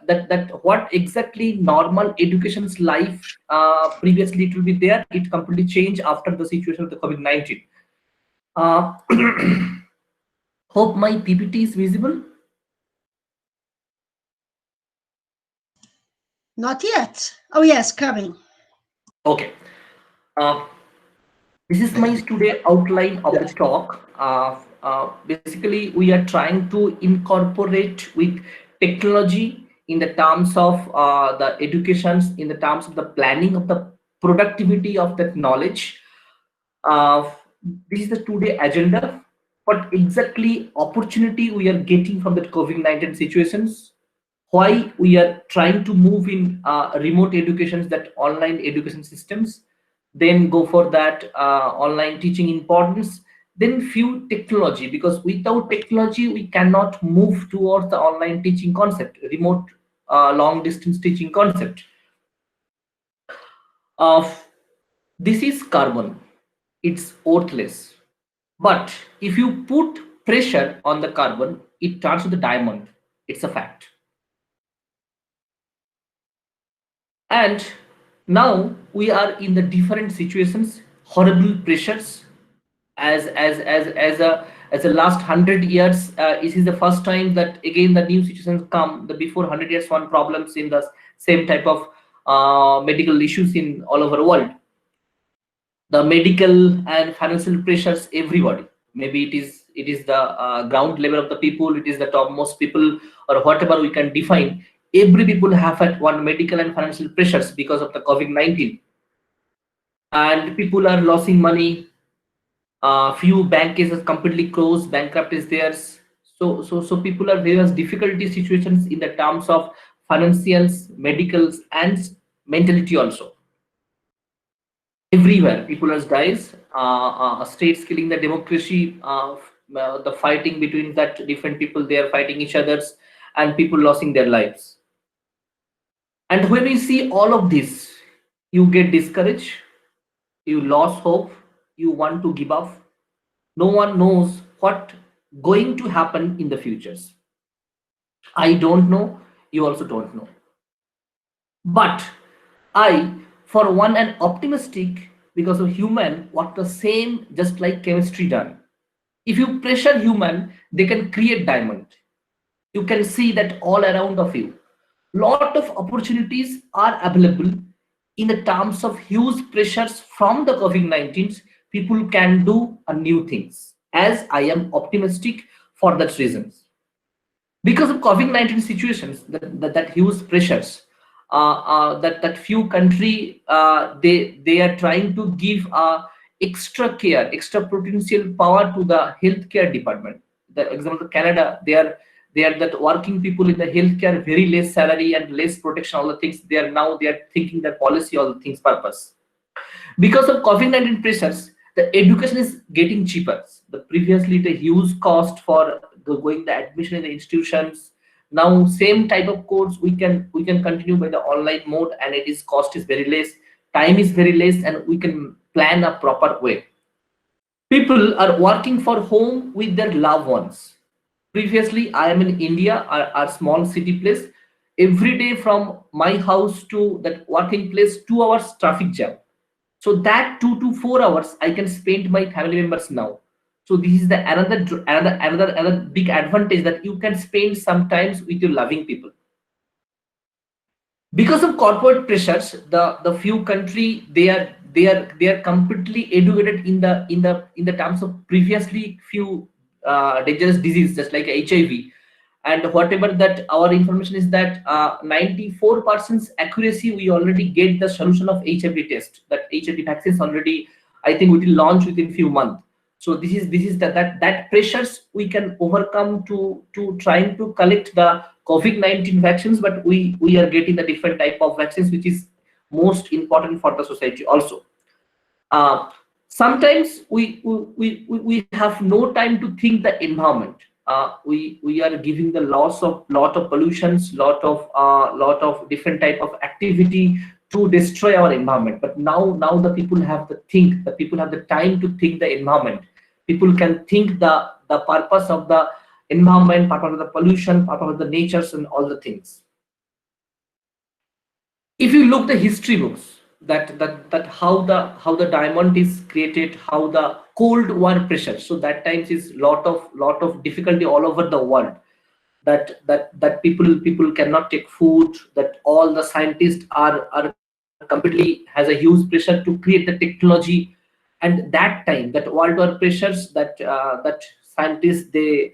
that what exactly normal education's life previously it will be there. It completely changed after the situation of the COVID-19. Hope my PPT is visible. Not yet. Oh, yes, coming. Okay. This is my today outline of the talk. Basically, we are trying to incorporate with technology in the terms of the educations, in the terms of the planning of the productivity of that knowledge. This is the today agenda. What exactly opportunity we are getting from the COVID-19 situations? Why we are trying to move in remote educations, that online education systems, then go for that online teaching importance, then few technology, because without technology we cannot move towards the online teaching concept, remote long distance teaching concept. This is carbon, it's worthless, but if you put pressure on the carbon, it turns to the diamond. It's a fact. And now we are in the different situations, horrible pressures. As a last 100 years, this is the first time that again the new situations come. The before 100 years one problems in the same type of medical issues in all over the world. The medical and financial pressures, everybody. Maybe it is the ground level of the people, it is the topmost people, or whatever we can define. Every people have had one medical and financial pressures because of the COVID-19, and people are losing money. Few bank cases completely closed, bankrupt is there. So people are various difficulty situations in the terms of financials, medicals, and mentality also. Everywhere people are dies, states killing the democracy, the fighting between that different people, they are fighting each others, and people losing their lives. And when you see all of this, you get discouraged, you lose hope, you want to give up. No one knows what going to happen in the futures. I don't know, you also don't know. But I, for one, am optimistic because of human work the same just like chemistry done. If you pressure human, they can create diamond. You can see that all around of you. Lot of opportunities are available in the terms of huge pressures from the COVID-19. People can do a new things. As I am optimistic for that reasons. Because of COVID-19 situations, that huge pressures, that few country they are trying to give extra care, extra potential power to the healthcare department. The example of Canada, they are that working people in the healthcare very less salary and less protection, all the things. They are thinking the policy, all the things purpose. Because of COVID-19 pressures, the education is getting cheaper. The previously the huge cost for going the admission in the institutions. Now same type of course we can continue by the online mode, and it is cost is very less, time is very less, and we can plan a proper way. People are working for home with their loved ones. Previously, I am in India, a small city place. Every day from my house to that working place, 2 hours traffic jam. So that 2 to 4 hours I can spend my family members now. So this is the another big advantage, that you can spend sometimes with your loving people. Because of corporate pressures, the few country they are completely educated in the terms of previously few dangerous diseases just like HIV, and whatever that our information is that 94% accuracy we already get the solution of HIV test, that HIV vaccines already I think we will launch within few months. So this is that pressures we can overcome to trying to collect the COVID-19 vaccines, but we are getting the different type of vaccines, which is most important for the society also. Sometimes we have no time to think the environment. We are giving the loss of lot of pollutions, lot of different type of activity to destroy our environment. But now the people have the time to think the environment. People can think the purpose of the environment, purpose of the pollution, purpose of the natures and all the things. If you look the history books, that how the diamond is created, how the Cold War pressure. So that times is lot of difficulty all over the world. That people cannot take food. That all the scientists are completely has a huge pressure to create the technology. And that time, that World War pressures, that scientists they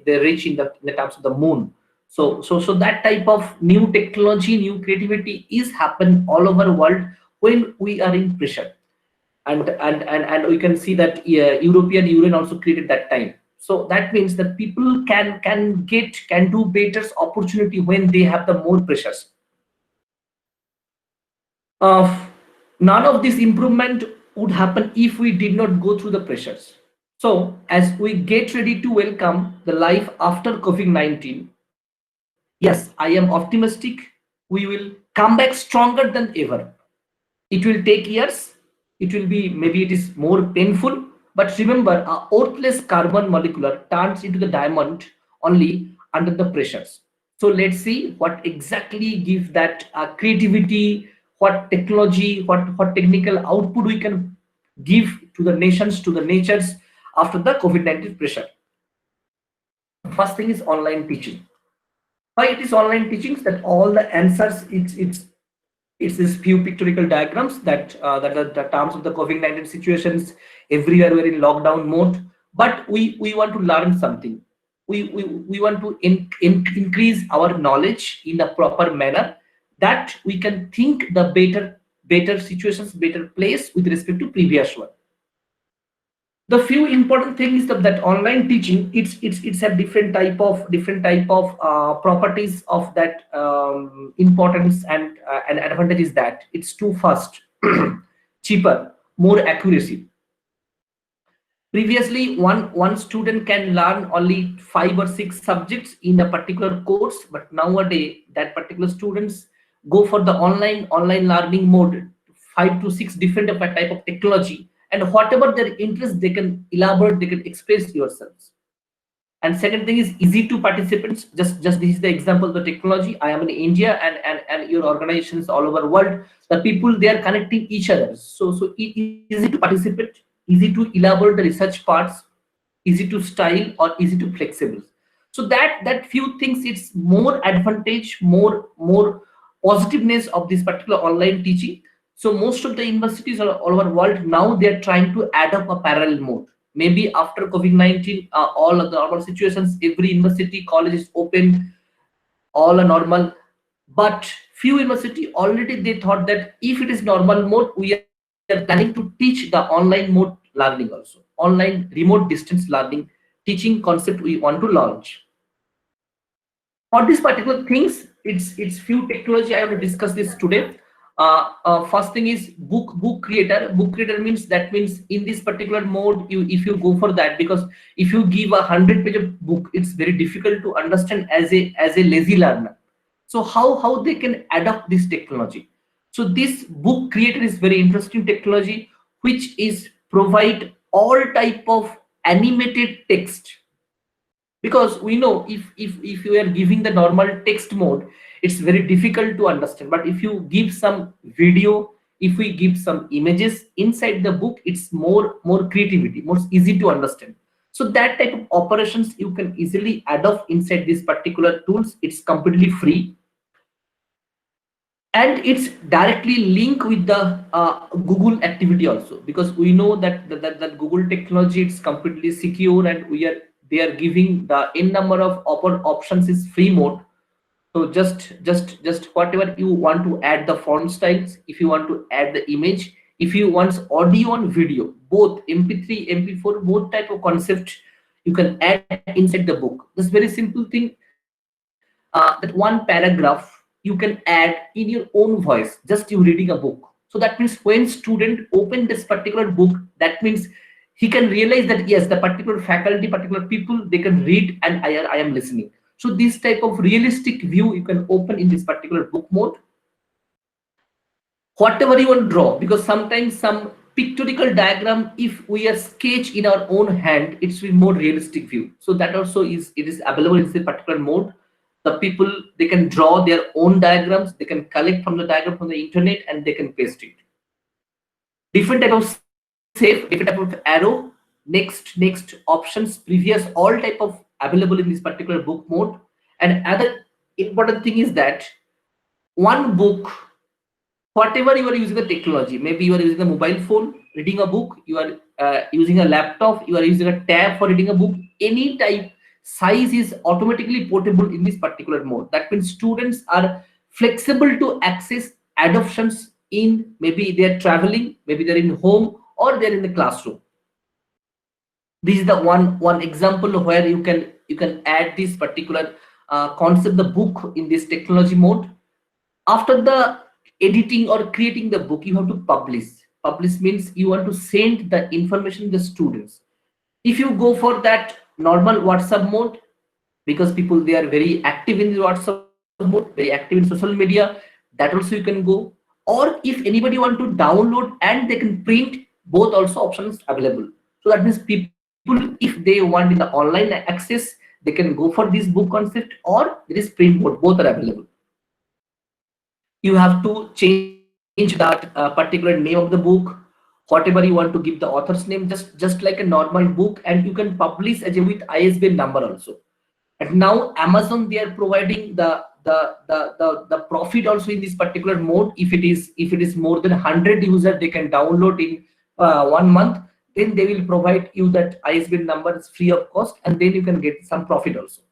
reach in the terms of the moon. So that type of new technology, new creativity is happen all over the world when we are in pressure. And we can see that European Union also created that time. So that means that people can do better opportunity when they have the more pressures. None of this improvement would happen if we did not go through the pressures. So as we get ready to welcome the life after COVID-19, yes, I am optimistic. We will come back stronger than ever. It will take years. It will be, maybe it is more painful. But remember, a worthless carbon molecule turns into the diamond only under the pressures. So let's see what exactly gives that creativity, what technology, what technical output we can give to the nations, to the natures after the COVID-19 pressure. First thing is online teaching. Why it is online teachings? That all the answers, it's this few pictorial diagrams that are the terms of the COVID-19 situations. Everywhere we're in lockdown mode, but we want to learn something. We want to increase our knowledge in a proper manner, that we can think the better situations, better place with respect to previous one. The few important things is that online teaching, it's a different type of properties of that importance and advantage is that it's too fast, cheaper, more accuracy. Previously, one student can learn only 5 or 6 subjects in a particular course, but nowadays that particular students go for the online learning mode, 5 to 6 different type of technology, and whatever their interest, they can elaborate, they can express yourselves. And second thing is easy to participants. Just this is the example of the technology. I am in India, and your organizations all over the world. The people, they are connecting each other. So easy to participate, easy to elaborate the research parts, easy to style or easy to flexible. So that few things, it's more advantage, more positiveness of this particular online teaching. So most of the universities all over the world now, they are trying to add up a parallel mode. Maybe after COVID-19, all of the normal situations, every university, college is open, all are normal. But few university already, they thought that if it is normal mode, we are planning to teach the online mode learning also. Online remote distance learning teaching concept we want to launch. For these particular things, it's few technology I want to discuss this today. First thing is book creator. Book creator means, that means in this particular mode, if you go for that, because if you give 100-page of book, it's very difficult to understand as a lazy learner. So how they can adopt this technology? So this book creator is very interesting technology, which is provide all type of animated text. Because we know, if you are giving the normal text mode, it's very difficult to understand. But if you give some video, if we give some images inside the book, it's more creativity, more easy to understand. So that type of operations you can easily adopt inside these particular tools. It's completely free, and it's directly linked with the Google activity also, because we know that Google technology, it's completely secure, and they are giving the n number of options is free mode. So just whatever you want to add the font styles, if you want to add the image, if you want audio and video, both MP3, MP4, both type of concept you can add inside the book. This very simple thing, that one paragraph you can add in your own voice, just you reading a book. So that means when student open this particular book, that means he can realize that yes, the particular faculty, particular people, they can read, and I am listening. So this type of realistic view you can open in this particular book mode. Whatever you want to draw, because sometimes some pictorial diagram, if we are sketch in our own hand, it's a more realistic view. So that also is available in this particular mode. The people, they can draw their own diagrams, they can collect from the diagram from the internet, and they can paste it. Different type of shape, different type of arrow, next options, previous, all type of available in this particular book mode. And other important thing is that one book, whatever you are using the technology, maybe you are using a mobile phone reading a book, you are using a laptop, you are using a tab for reading a book, any type, size is automatically portable in this particular mode. That means students are flexible to access adoptions in, maybe they're traveling, maybe they're in home, or they're in the classroom. This is the one example where you can add this particular concept, the book, in this technology mode. After the editing or creating the book, you have to publish. Publish means you want to send the information to the students. If you go for that normal WhatsApp mode, because people, they are very active in the WhatsApp mode, very active in social media, that also you can go. Or if anybody want to download and they can print, both also options available. So that means people, if they want in the online access, they can go for this book concept, or there is print mode, both are available. You have to change that particular name of the book, whatever you want to give the author's name, just like a normal book, and you can publish as with ISBN number also. And now Amazon, they are providing the profit also in this particular mode. If it is more than 100 users, they can download in 1 month, then they will provide you that ISBN number is free of cost, and then you can get some profit also.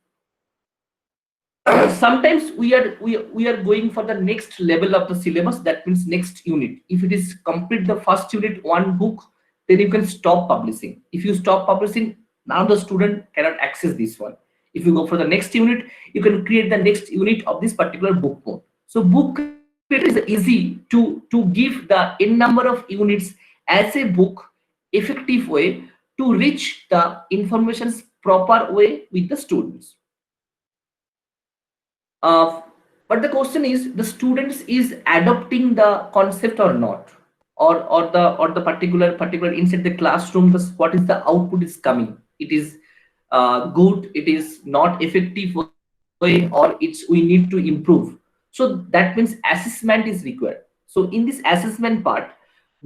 Sometimes we are going for the next level of the syllabus, that means next unit. If it is complete the first unit, one book, then you can stop publishing. If you stop publishing, now the student cannot access this one. If you go for the next unit, you can create the next unit of this particular book mode. So book creator is easy to give the n number of units as a book effective way, to reach the information's proper way with the students. But the question is, the students is adopting the concept or not, or the particular inside the classroom, what is the output is coming. It is good, it is not effective way, or we need to improve. So that means assessment is required. So in this assessment part,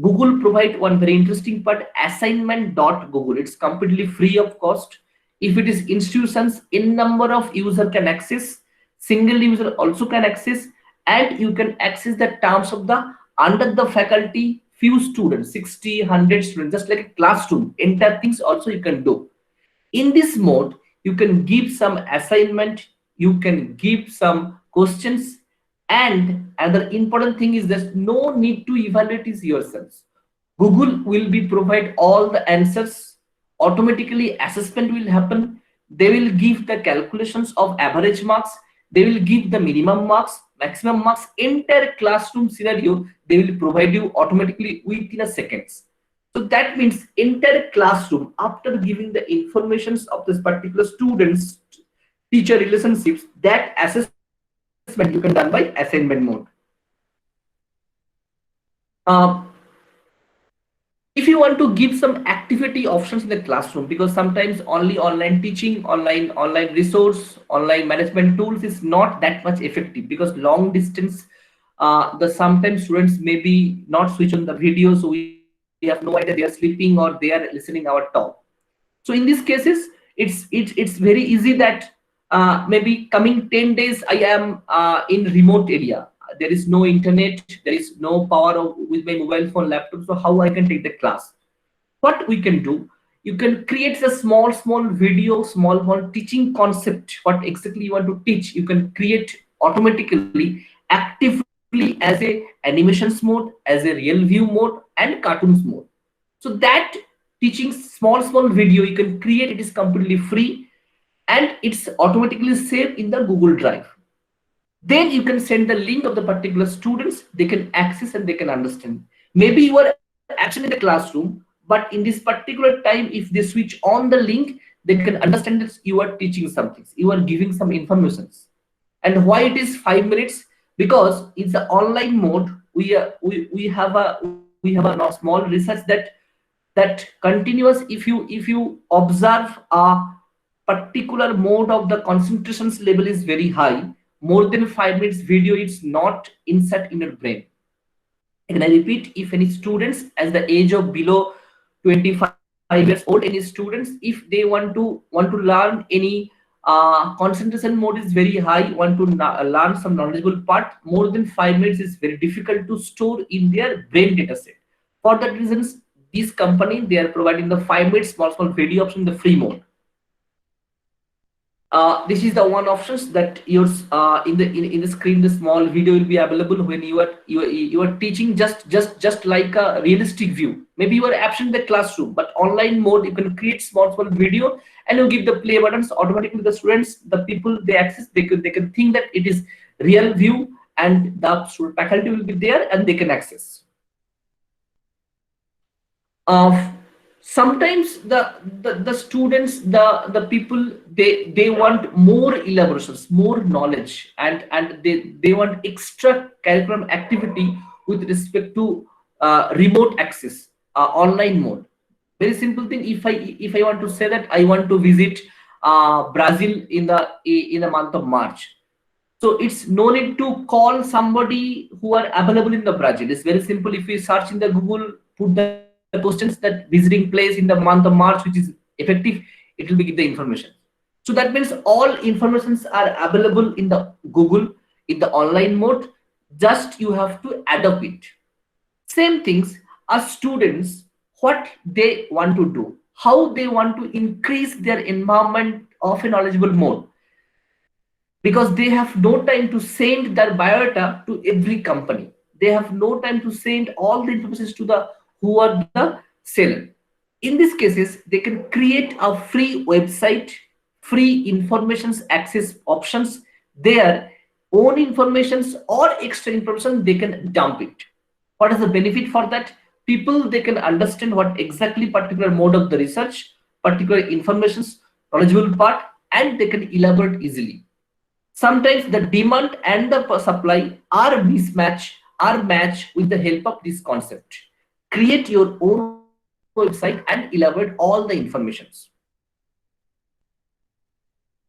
Google provide one very interesting part, assignment.google. It's completely free of cost. If it is institutions, in number of user can access, single user also can access, and you can access the terms of the under the faculty few students, 60, 100 students, just like a classroom. Entire things also you can do. In this mode, you can give some assignment, you can give some questions, and another important thing is there's no need to evaluate it yourselves. Google will be provide all the answers. Automatically assessment will happen. They will give the calculations of average marks. They will give the minimum marks, maximum marks, entire classroom scenario. They will provide you automatically within a seconds. So that means entire classroom, after giving the informations of this particular students teacher relationships, that assessment you can done by assignment mode. If you want to give some activity options in the classroom, because sometimes only online teaching, online resource, online management tools is not that much effective, because long distance, the sometimes students may be not switch on the video, so we have no idea they are sleeping or they are listening our talk. So in these cases, it's very easy that maybe coming 10 days I am in remote area. There is no internet, there is no power with my mobile phone, laptop. So how I can take the class? What we can do? You can create a small video, small teaching concept. What exactly you want to teach? You can create automatically, actively as a animations mode, as a real view mode, and cartoons mode. So that teaching small video you can create, it is completely free, and it's automatically saved in the Google Drive. Then you can send the link of the particular students, they can access and they can understand. Maybe you are absent in the classroom, but in this particular time, if they switch on the link, they can understand that you are teaching something, you are giving some informations. And why it is 5 minutes? Because it's the online mode. We have a small research that continuous, if you observe a particular mode of the concentrations level is very high, more than 5 minutes video, it's not insert in your brain. And I repeat, if any students as the age of below 25 years old, any students, if they want to learn any concentration mode is very high, want to learn some knowledgeable part, more than 5 minutes is very difficult to store in their brain data set. For that reasons, this company, they are providing the 5 minutes small video option in the free mode. This is the one options that yours in the screen. The small video will be available when you are teaching just like a realistic view. Maybe you are absent in the classroom, but online mode you can create small video and you give the play buttons. Automatically the students, the people they access, they can think that it is real view, and the faculty will be there and they can access. Sometimes the students, the people, they want more elaborations, more knowledge, and they want extra curriculum activity with respect to remote access, online mode. Very simple thing. If I want to say that I want to visit Brazil in the month of March, so it's no need to call somebody who are available in the Brazil. It's very simple. If we search in the Google, put the questions that visiting place in the month of March, which is effective, it will be give the information. So that means all informations are available in the Google in the online mode. Just you have to adopt it. Same things as students, what they want to do, how they want to increase their environment of a knowledgeable mode, because they have no time to send their biodata to every company. They have no time to send all the information to the who are the seller. In these cases, they can create a free website, free informations access options. Their own informations or extra information, they can dump it. What is the benefit for that? people, they can understand what exactly particular mode of the research, particular informations, knowledgeable part, and they can elaborate easily. Sometimes the demand and the supply are matched with the help of this concept. Create your own website and elaborate all the informations.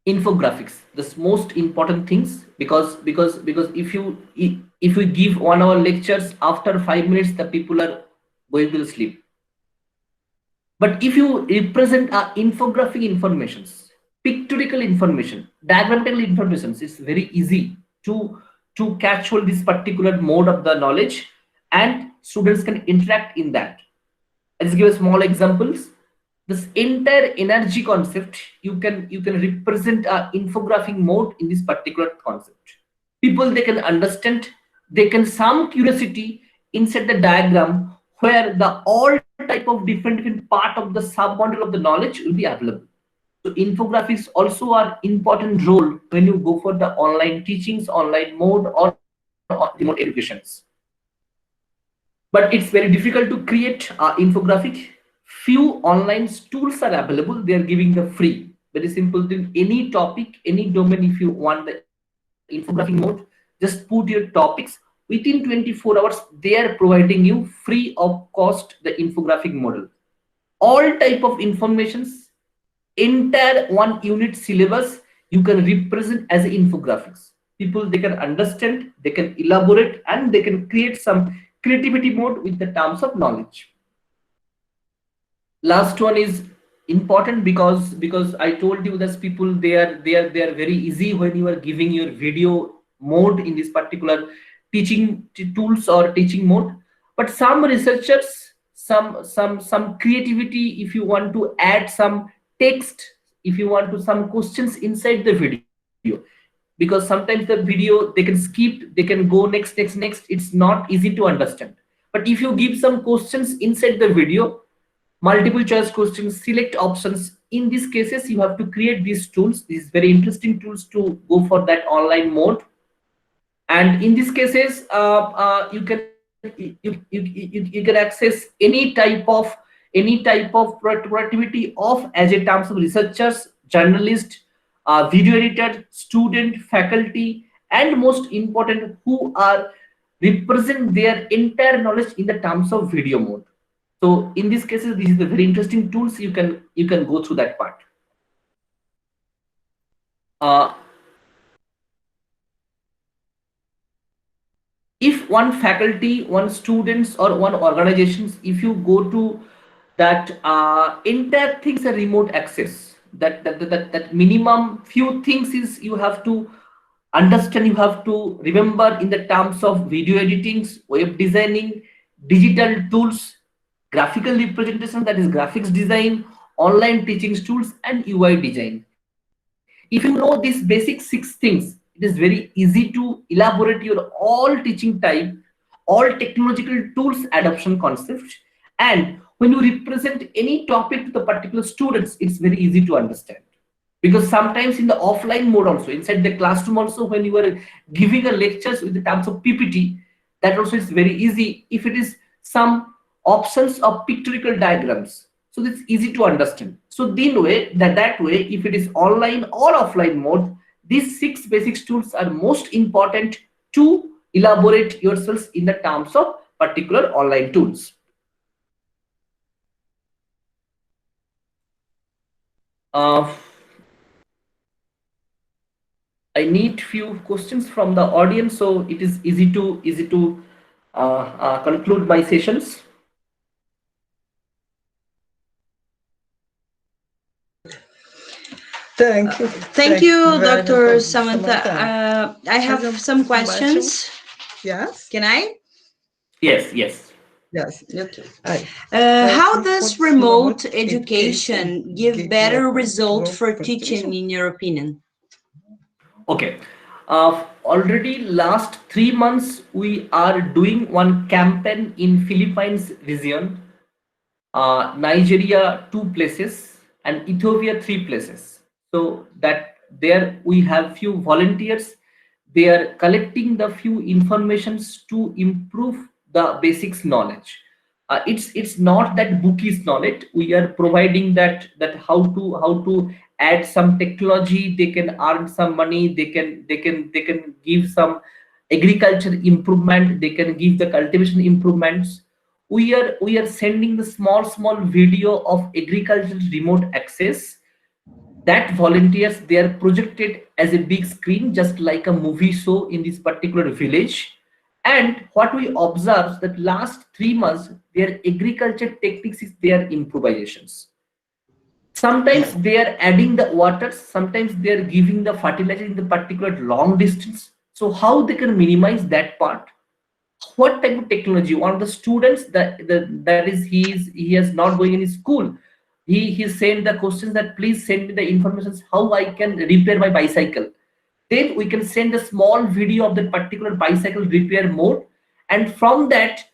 Infographics, the most important things, because if we give 1 hour lectures, after 5 minutes the people are going to sleep. But if you represent infographic informations, pictorial information, diagrammatical information, it's very easy to catch hold this particular mode of the knowledge, and students can interact in that. Let's give a small examples. This entire energy concept, you can represent a infographic mode in this particular concept. People, they can understand, they can some curiosity inside the diagram, where the all type of different part of the sub-model of the knowledge will be available. So infographics also are important role when you go for the online teachings, online mode, or remote educations. But it's very difficult to create infographic. Few online tools are available. They are giving the free, very simple thing. Any topic, any domain, if you want the infographic mode, just put your topics. Within 24 hours, they are providing you free of cost the infographic model. All type of informations, entire 1 unit syllabus, you can represent as infographics. People, they can understand, they can elaborate, and they can create some creativity mode with the terms of knowledge. Last one is important because I told you that people, they are very easy when you are giving your video mode in this particular teaching tools or teaching mode. But some researchers, some creativity, if you want to add some text, if you want to some questions inside the video, because sometimes the video they can skip, they can go next, it's not easy to understand. But if you give some questions inside the video, multiple choice questions, select options, in these cases you have to create these tools, these very interesting tools to go for that online mode. And in these cases you can access any type of productivity of as a terms of researchers, journalists, video editor, student, faculty, and most important, who are represent their entire knowledge in the terms of video mode. So in these cases, this is the very interesting tools. You can go through that part. If one faculty, one students, or one organizations, if you go to that entire things are remote access, that minimum few things is you have to understand, you have to remember in the terms of video editing, web designing, digital tools, graphical representation, that is graphics design, online teaching tools, and UI design. If you know these basic 6 things, it is very easy to elaborate your all teaching type, all technological tools adoption concept. And when you represent any topic to the particular students, it's very easy to understand. Because sometimes in the offline mode also, inside the classroom also, when you are giving a lectures with the terms of PPT, that also is very easy. If it is some options of pictorial diagrams, so it's easy to understand. So that way, if it is online or offline mode, these 6 basic tools are most important to elaborate yourselves in the terms of particular online tools. I need few questions from the audience, so it is easy to conclude my sessions. Thank you. Thank you, Dr. Samantha. I have some questions. Yes. Can I? Yes. Yes. How does remote education give better result for teaching, in your opinion? Okay. Already last 3 months, we are doing one campaign in Philippines region, Nigeria 2 places, and Ethiopia 3 places. So that there we have few volunteers. They are collecting the few informations to improve the basics knowledge. It's not that book is knowledge. We are providing that how to add some technology. They can earn some money. They can give some agriculture improvement. They can give the cultivation improvements. We are sending the small video of agricultural remote access. That volunteers, they are projected as a big screen, just like a movie show in this particular village. And what we observe that last 3 months, their agriculture techniques is their improvisations. Sometimes they are adding the water, sometimes they are giving the fertilizer in the particular long distance. So how they can minimize that part? What type of technology? One of the students that is he is not going in school. He sent the questions that please send me the information how I can repair my bicycle. Then we can send a small video of that particular bicycle repair mode, and from that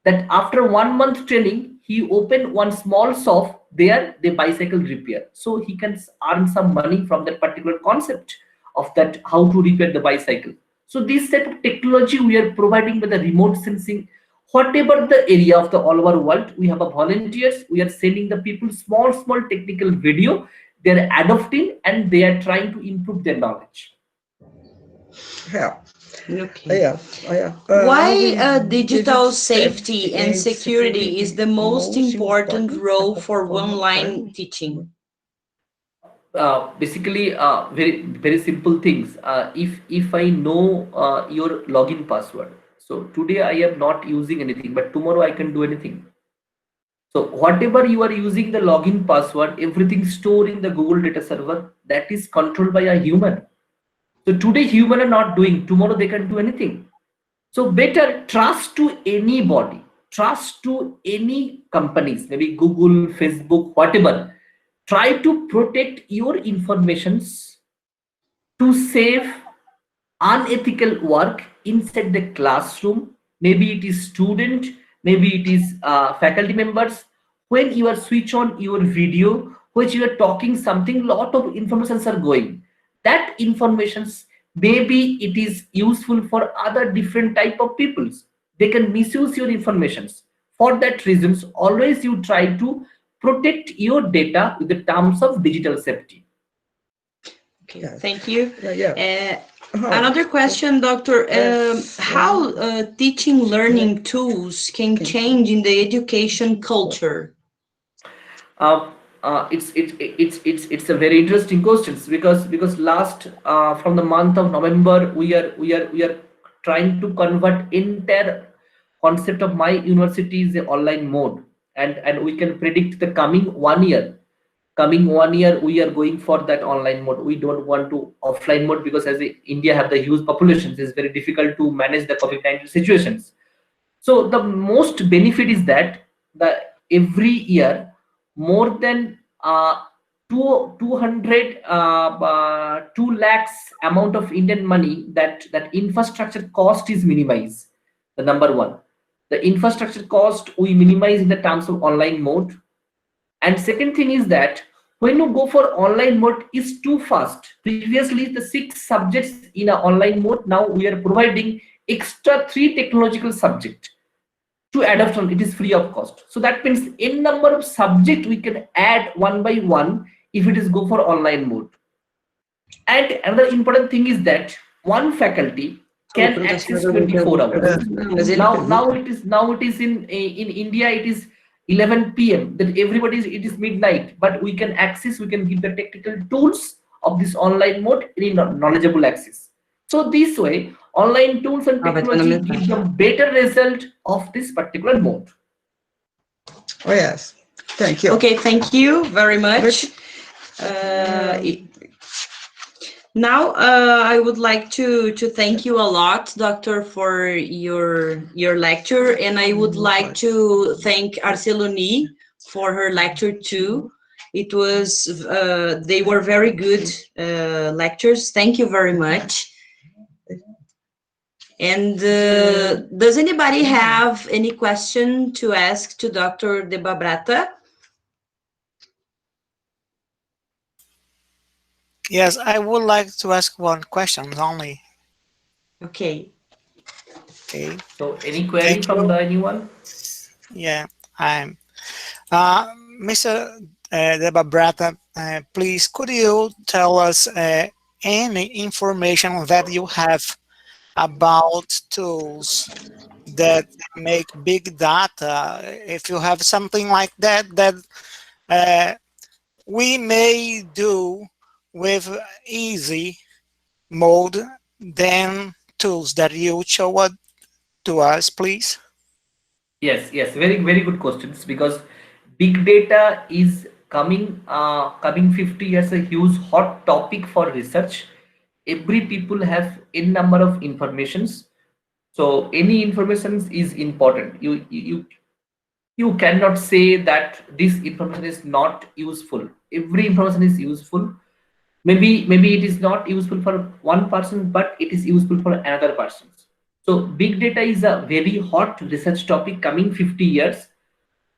after 1 month training, he opened one small shop there, the bicycle repair. So he can earn some money from that particular concept of that how to repair the bicycle. So this type of technology we are providing with the remote sensing, whatever the area of the all over world, we have a volunteers, we are sending the people small technical video, they are adopting and they are trying to improve their knowledge. Yeah. Okay. Yeah. Why digital safety and security is the most important role for online teaching? Basically, very simple things. If I know your login password, so today I am not using anything, but tomorrow I can do anything. So whatever you are using the login password, everything stored in the Google data server, that is controlled by a human. So today human are not doing, tomorrow they can do anything. So better trust to anybody, trust to any companies, maybe Google, Facebook, whatever. Try to protect your informations to save unethical work inside the classroom. Maybe it is student, maybe it is faculty members. When you are switch on your video, which you are talking something, lot of informations are going. That informations, maybe it is useful for other different type of peoples. They can misuse your informations. For that reasons, always you try to protect your data with the terms of digital safety. Okay, thank you. Yeah. Another question, Doctor. How teaching learning tools can change in the education culture? It's a very interesting question because last from the month of November we are trying to convert entire concept of my university is a online mode, and we can predict the coming 1 year we are going for that online mode. We don't want to offline mode because as India have the huge populations, it's very difficult to manage the COVID-19 situations. So the most benefit is that every year more than 2 lakhs amount of Indian money that infrastructure cost is minimized. The number one, the infrastructure cost we minimize in the terms of online mode. And second thing is that when you go for online mode is too fast. Previously the 6 subjects in an online mode, now we are providing extra 3 technological subjects to adopt on. It is free of cost. So that means n number of subject we can add one by one if it is go for online mode. And another important thing is that one faculty can access 24 hours. Now it is in India it is 11 p.m. that everybody it is midnight, but we can access, we can give the technical tools of this online mode in knowledgeable access. So this way online tools and technology give them better result of this particular mode. Oh yes, thank you. Okay, thank you very much. Now I would like to thank you a lot, Doctor, for your lecture, and I would like to thank Arceloni for her lecture too. It was they were very good lectures. Thank you very much. And does anybody have any question to ask to Dr. De Babrata? Yes, I would like to ask one question only. Okay. Okay. So any query from anyone? Yeah. Mr. Debabrata, please could you tell us any information that you have about tools that make big data? If you have something like that, we may do with easy mode than tools that you showed to us, please. Yes, yes, very good questions, because big data is coming 50 years a huge hot topic for research. Every people have n number of informations, so any information is important. You cannot say that this information is not useful. Every information is useful. Maybe it is not useful for one person, but it is useful for another person. So big data is a very hot research topic coming 50 years.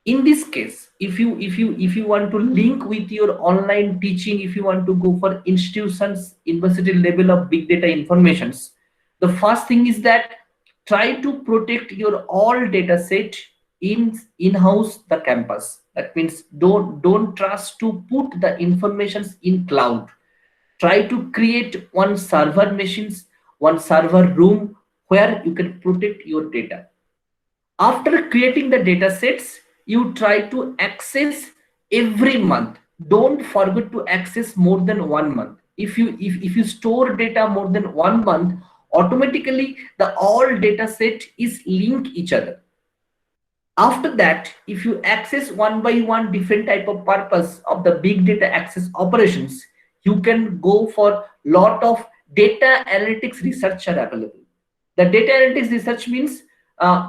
In this case, if you want to link with your online teaching, if you want to go for institutions university level of big data informations, the first thing is that try to protect your all data set in-house the campus. That means don't trust to put the informations in cloud. Try to create one server machines, one server room where you can protect your data. After creating the data sets, you try to access every month. Don't forget to access more than 1 month. If you store data more than 1 month, automatically the all data set is linked each other. After that, if you access one by one different type of purpose of the big data access operations, you can go for lot of data analytics research are available. The data analytics research means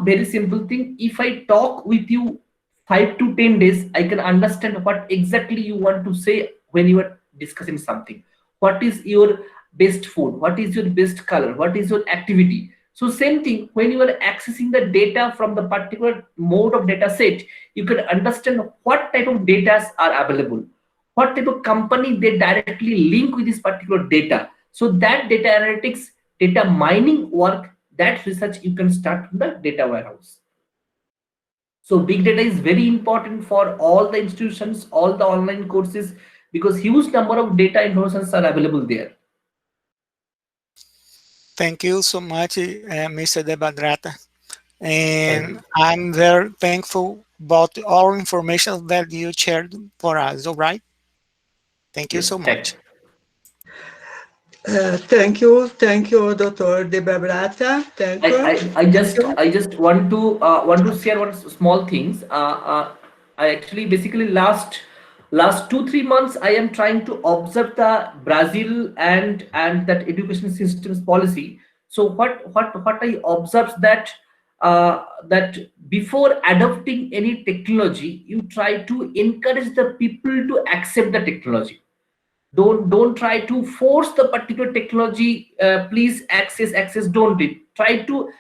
very simple thing. If I talk with you 5 to 10 days, I can understand what exactly you want to say when you are discussing something. What is your best food? What is your best color? What is your activity? So same thing, when you are accessing the data from the particular mode of data set, you can understand what type of data are available, what type of company they directly link with this particular data. So that data analytics, data mining work, that research you can start from the data warehouse. So big data is very important for all the institutions, all the online courses, because huge number of data informations are available there. Thank you so much, Mr. Debadrata. And I'm very thankful about all information that you shared for us, all right? Thank you so much. Thank you, Dr. Debabrata. Thank you. I just want to share one small things. I actually basically last 2-3 months I am trying to observe the Brazil and that education systems policy. So what I observed that that before adopting any technology, you try to encourage the people to accept the technology. Don't try to force the particular technology. Please access. Don't it. Try to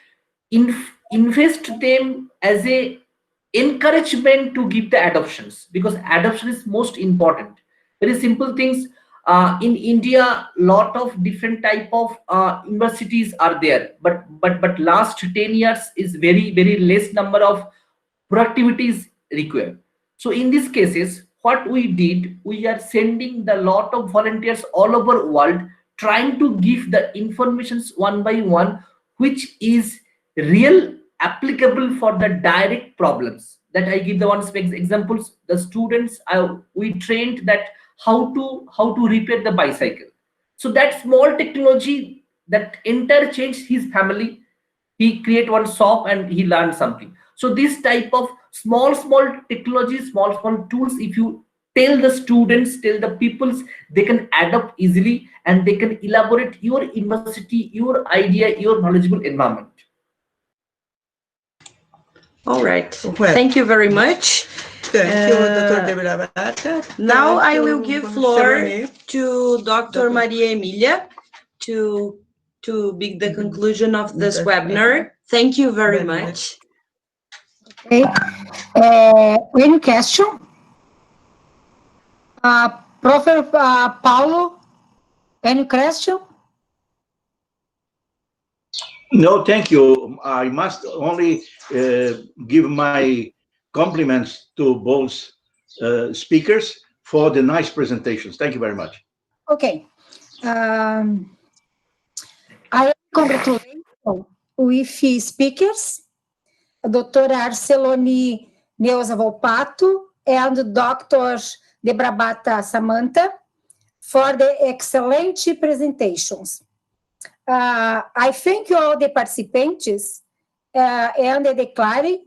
invest them as a encouragement to give the adoptions, because adoption is most important. Very simple things. In India, lot of different type of universities are there, but last 10 years is very less number of productivity is required. So in these cases, what we did, we are sending the lot of volunteers all over world, trying to give the informations one by one, which is real applicable for the direct problems. That I give the one examples. The students we trained that how to repair the bicycle. So that small technology that interchanged his family. He create one shop and he learned something. So this type of small technologies, small tools, if you tell the students, tell the peoples, they can adapt easily and they can elaborate your university, your idea, your knowledgeable environment. All right. Thank you very much. Thank you, Dr. Debabrata. Now I will give floor to Dr. Maria Emilia to be the conclusion of this webinar. Thank you very much. Okay. Any question? Professor Paulo, any question? No, thank you. I must only give my compliments to both speakers for the nice presentations. Thank you very much. Okay. I congratulate with speakers, Dr. Arceloni Neuza Volpato and Dr. De Brabata Samantha for the excellent presentations. I thank all the participants and I declare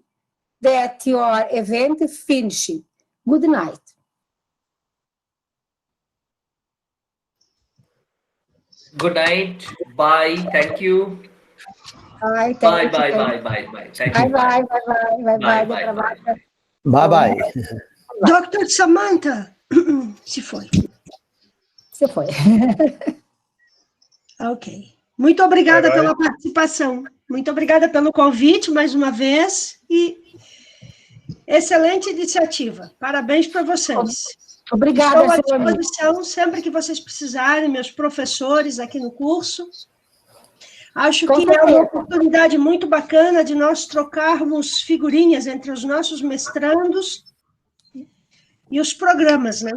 that your event finished. Good night. Good night. Bye. Thank you. Bye. Bye. Thank you. Bye. Bye-bye. Dr. Samantha, se foi. Você foi. Ok. Muito obrigada pela participação. Muito obrigada pelo convite, mais uma vez. E excelente iniciativa. Parabéns para vocês. Obrigada, Estou à disposição sempre que vocês precisarem, meus professores aqui no curso. Acho que é uma oportunidade muito bacana de nós trocarmos figurinhas entre os nossos mestrandos e os programas, né?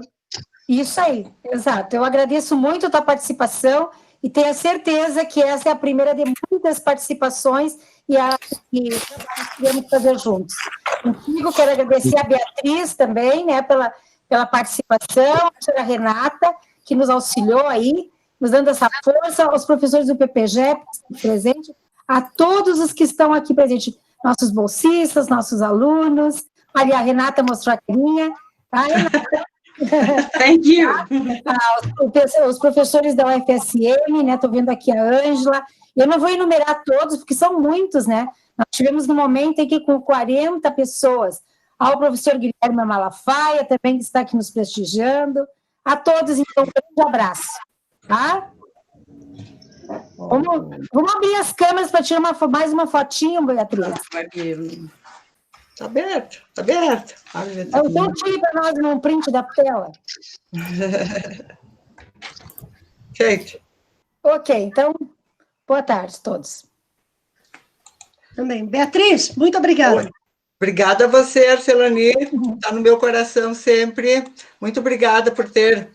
Isso aí, exato. Eu agradeço muito a tua participação e tenho a certeza que essa é a primeira de muitas participações e a que podemos fazer juntos. Contigo, quero agradecer a Beatriz também, né, pela participação, a senhora Renata, que nos auxiliou aí, nos dando essa força, aos professores do PPG presentes, a todos os que estão aqui presentes, nossos bolsistas, nossos alunos, a Renata mostrou a carinha, tá, Renata? Thank you. Os professores da UFSM, né? Estou vendo aqui a Ângela. Eu não vou enumerar todos, porque são muitos, né? Nós tivemos no momento aqui com 40 pessoas. Ao professor Guilherme Malafaia, também que está aqui nos prestigiando. A todos, então, um grande abraço. Tá? Vamos abrir as câmeras para tirar mais uma fotinho, Beatriz. Tá aberto, tá aberto. Então, tire para nós um print da tela. Kate. Ok, então, boa tarde a todos. Também. Beatriz, muito obrigada. Oi. Obrigada a você, Arceloni, está no meu coração sempre. Muito obrigada por ter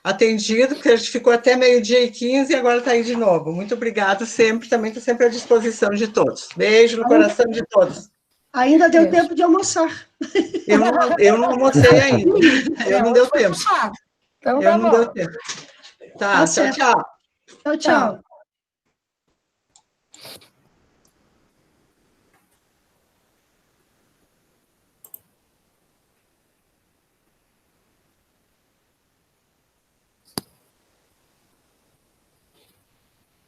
atendido, porque a gente ficou até 12h15 e agora está aí de novo. Muito obrigada sempre, também estou sempre à disposição de todos. Beijo no coração de todos. Ainda deu tempo de almoçar. Eu não almocei ainda. Eu não deu tempo. Então, Eu não deu tempo. Tá, tchau, tchau. Tchau, tchau.